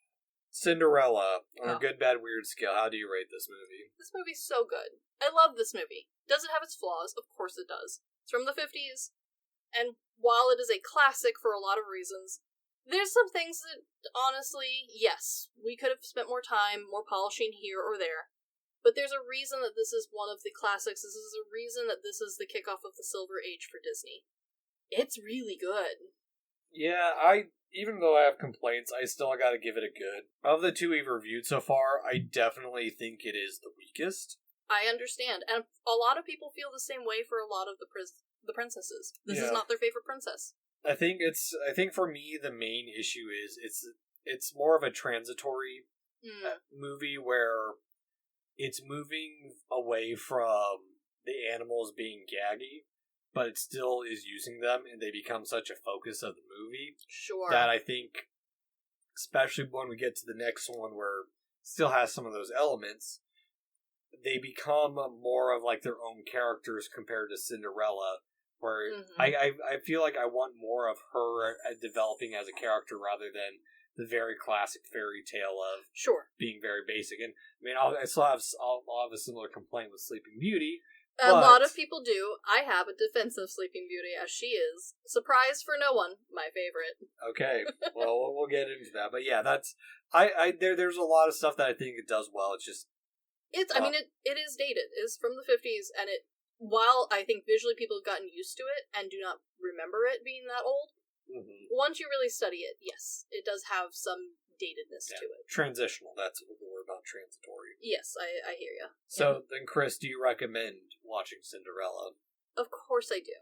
Cinderella, on a Oh. good, bad, weird scale, how do you rate this movie? This movie's so good. I love this movie. Does it have its flaws? Of course it does. It's from the 50s, and while it is a classic for a lot of reasons, there's some things that, honestly, yes, we could have spent more time, more polishing here or there, but there's a reason that this is one of the classics. This is a reason that this is the kickoff of the Silver Age for Disney. It's really good. Yeah, even though I have complaints, I still gotta give it a good. Of the two we've reviewed so far, I definitely think it is the weakest. I understand, and a lot of people feel the same way for a lot of the princesses. This is not their favorite princess. I think for me the main issue is it's more of a transitory movie where it's moving away from the animals being gaggy, but it still is using them, and they become such a focus of the movie. Sure. That I think, especially when we get to the next one where it still has some of those elements, they become more of like their own characters compared to Cinderella, where I feel like I want more of her developing as a character rather than the very classic fairy tale of being very basic. And I mean, I'll have a similar complaint with Sleeping Beauty. A lot of people do. I have a defense of Sleeping Beauty, as she is. Surprise for no one, my favorite. Okay, well, we'll get into that. But yeah, that's there's a lot of stuff that I think it does well. It's just it is dated. It's from the 50s, and while I think visually people have gotten used to it and do not remember it being that old, once you really study it, yes, it does have some datedness to it. Transitional, that's what the word, not transitory. Yes, I hear you. So then, Chris, do you recommend watching Cinderella? Of course I do.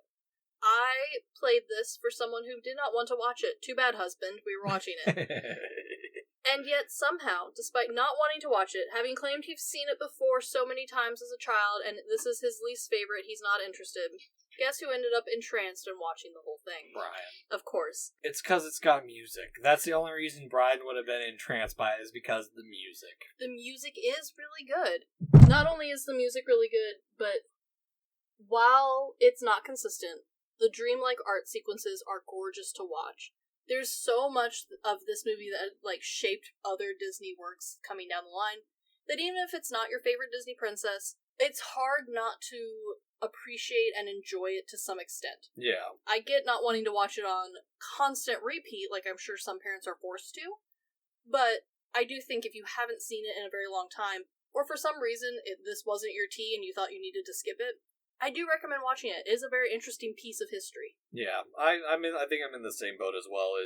I played this for someone who did not want to watch it. Too bad, husband. We were watching it. And yet, somehow, despite not wanting to watch it, having claimed he's seen it before so many times as a child, and this is his least favorite, he's not interested, guess who ended up entranced and watching the whole thing? Brian. Of course. It's because it's got music. That's the only reason Brian would have been entranced by it, is because of the music. The music is really good. Not only is the music really good, but while it's not consistent, the dreamlike art sequences are gorgeous to watch. There's so much of this movie that shaped other Disney works coming down the line that even if it's not your favorite Disney princess, it's hard not to appreciate and enjoy it to some extent. Yeah. I get not wanting to watch it on constant repeat, like I'm sure some parents are forced to, but I do think if you haven't seen it in a very long time, or for some reason this wasn't your tea and you thought you needed to skip it, I do recommend watching it. It is a very interesting piece of history. Yeah, I think I'm in the same boat as well.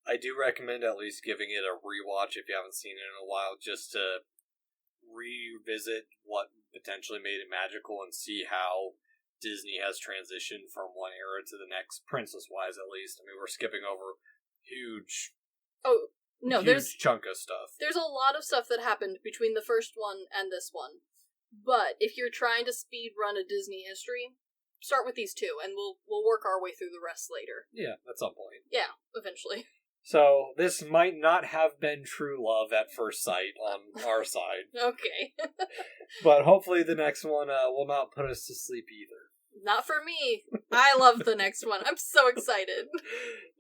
I do recommend at least giving it a rewatch if you haven't seen it in a while, just to revisit what potentially made it magical and see how Disney has transitioned from one era to the next, princess-wise at least. I mean, we're skipping over huge chunk of stuff. There's a lot of stuff that happened between the first one and this one. But if you're trying to speed run a Disney history, start with these two, and we'll work our way through the rest later. Yeah, at some point. Yeah, eventually. So, this might not have been true love at first sight on our side. Okay. But hopefully the next one will not put us to sleep either. Not for me. I love the next one. I'm so excited.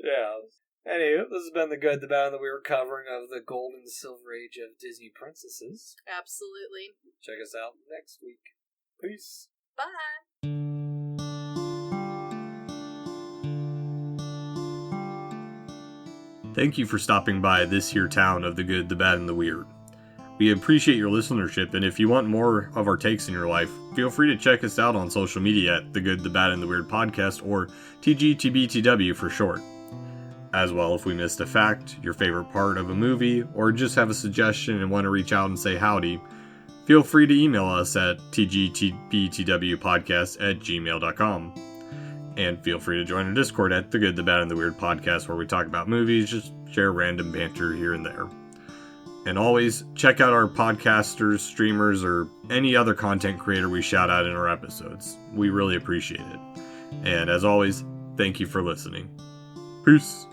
Yeah. Anyway, this has been the good, the bad, and the weird covering of the golden silver age of Disney princesses. Absolutely. Check us out next week. Peace. Bye. Thank you for stopping by this here town of the good, the bad, and the weird. We appreciate your listenership, and if you want more of our takes in your life, feel free to check us out on social media at The Good, the Bad, and the Weird Podcast, or TGTBTW for short. As well, if we missed a fact, your favorite part of a movie, or just have a suggestion and want to reach out and say howdy, feel free to email us at tgtbtwpodcast@gmail.com. And feel free to join our Discord at The Good, the Bad, and the Weird Podcast, where we talk about movies, just share random banter here and there. And always, check out our podcasters, streamers, or any other content creator we shout out in our episodes. We really appreciate it. And as always, thank you for listening. Peace!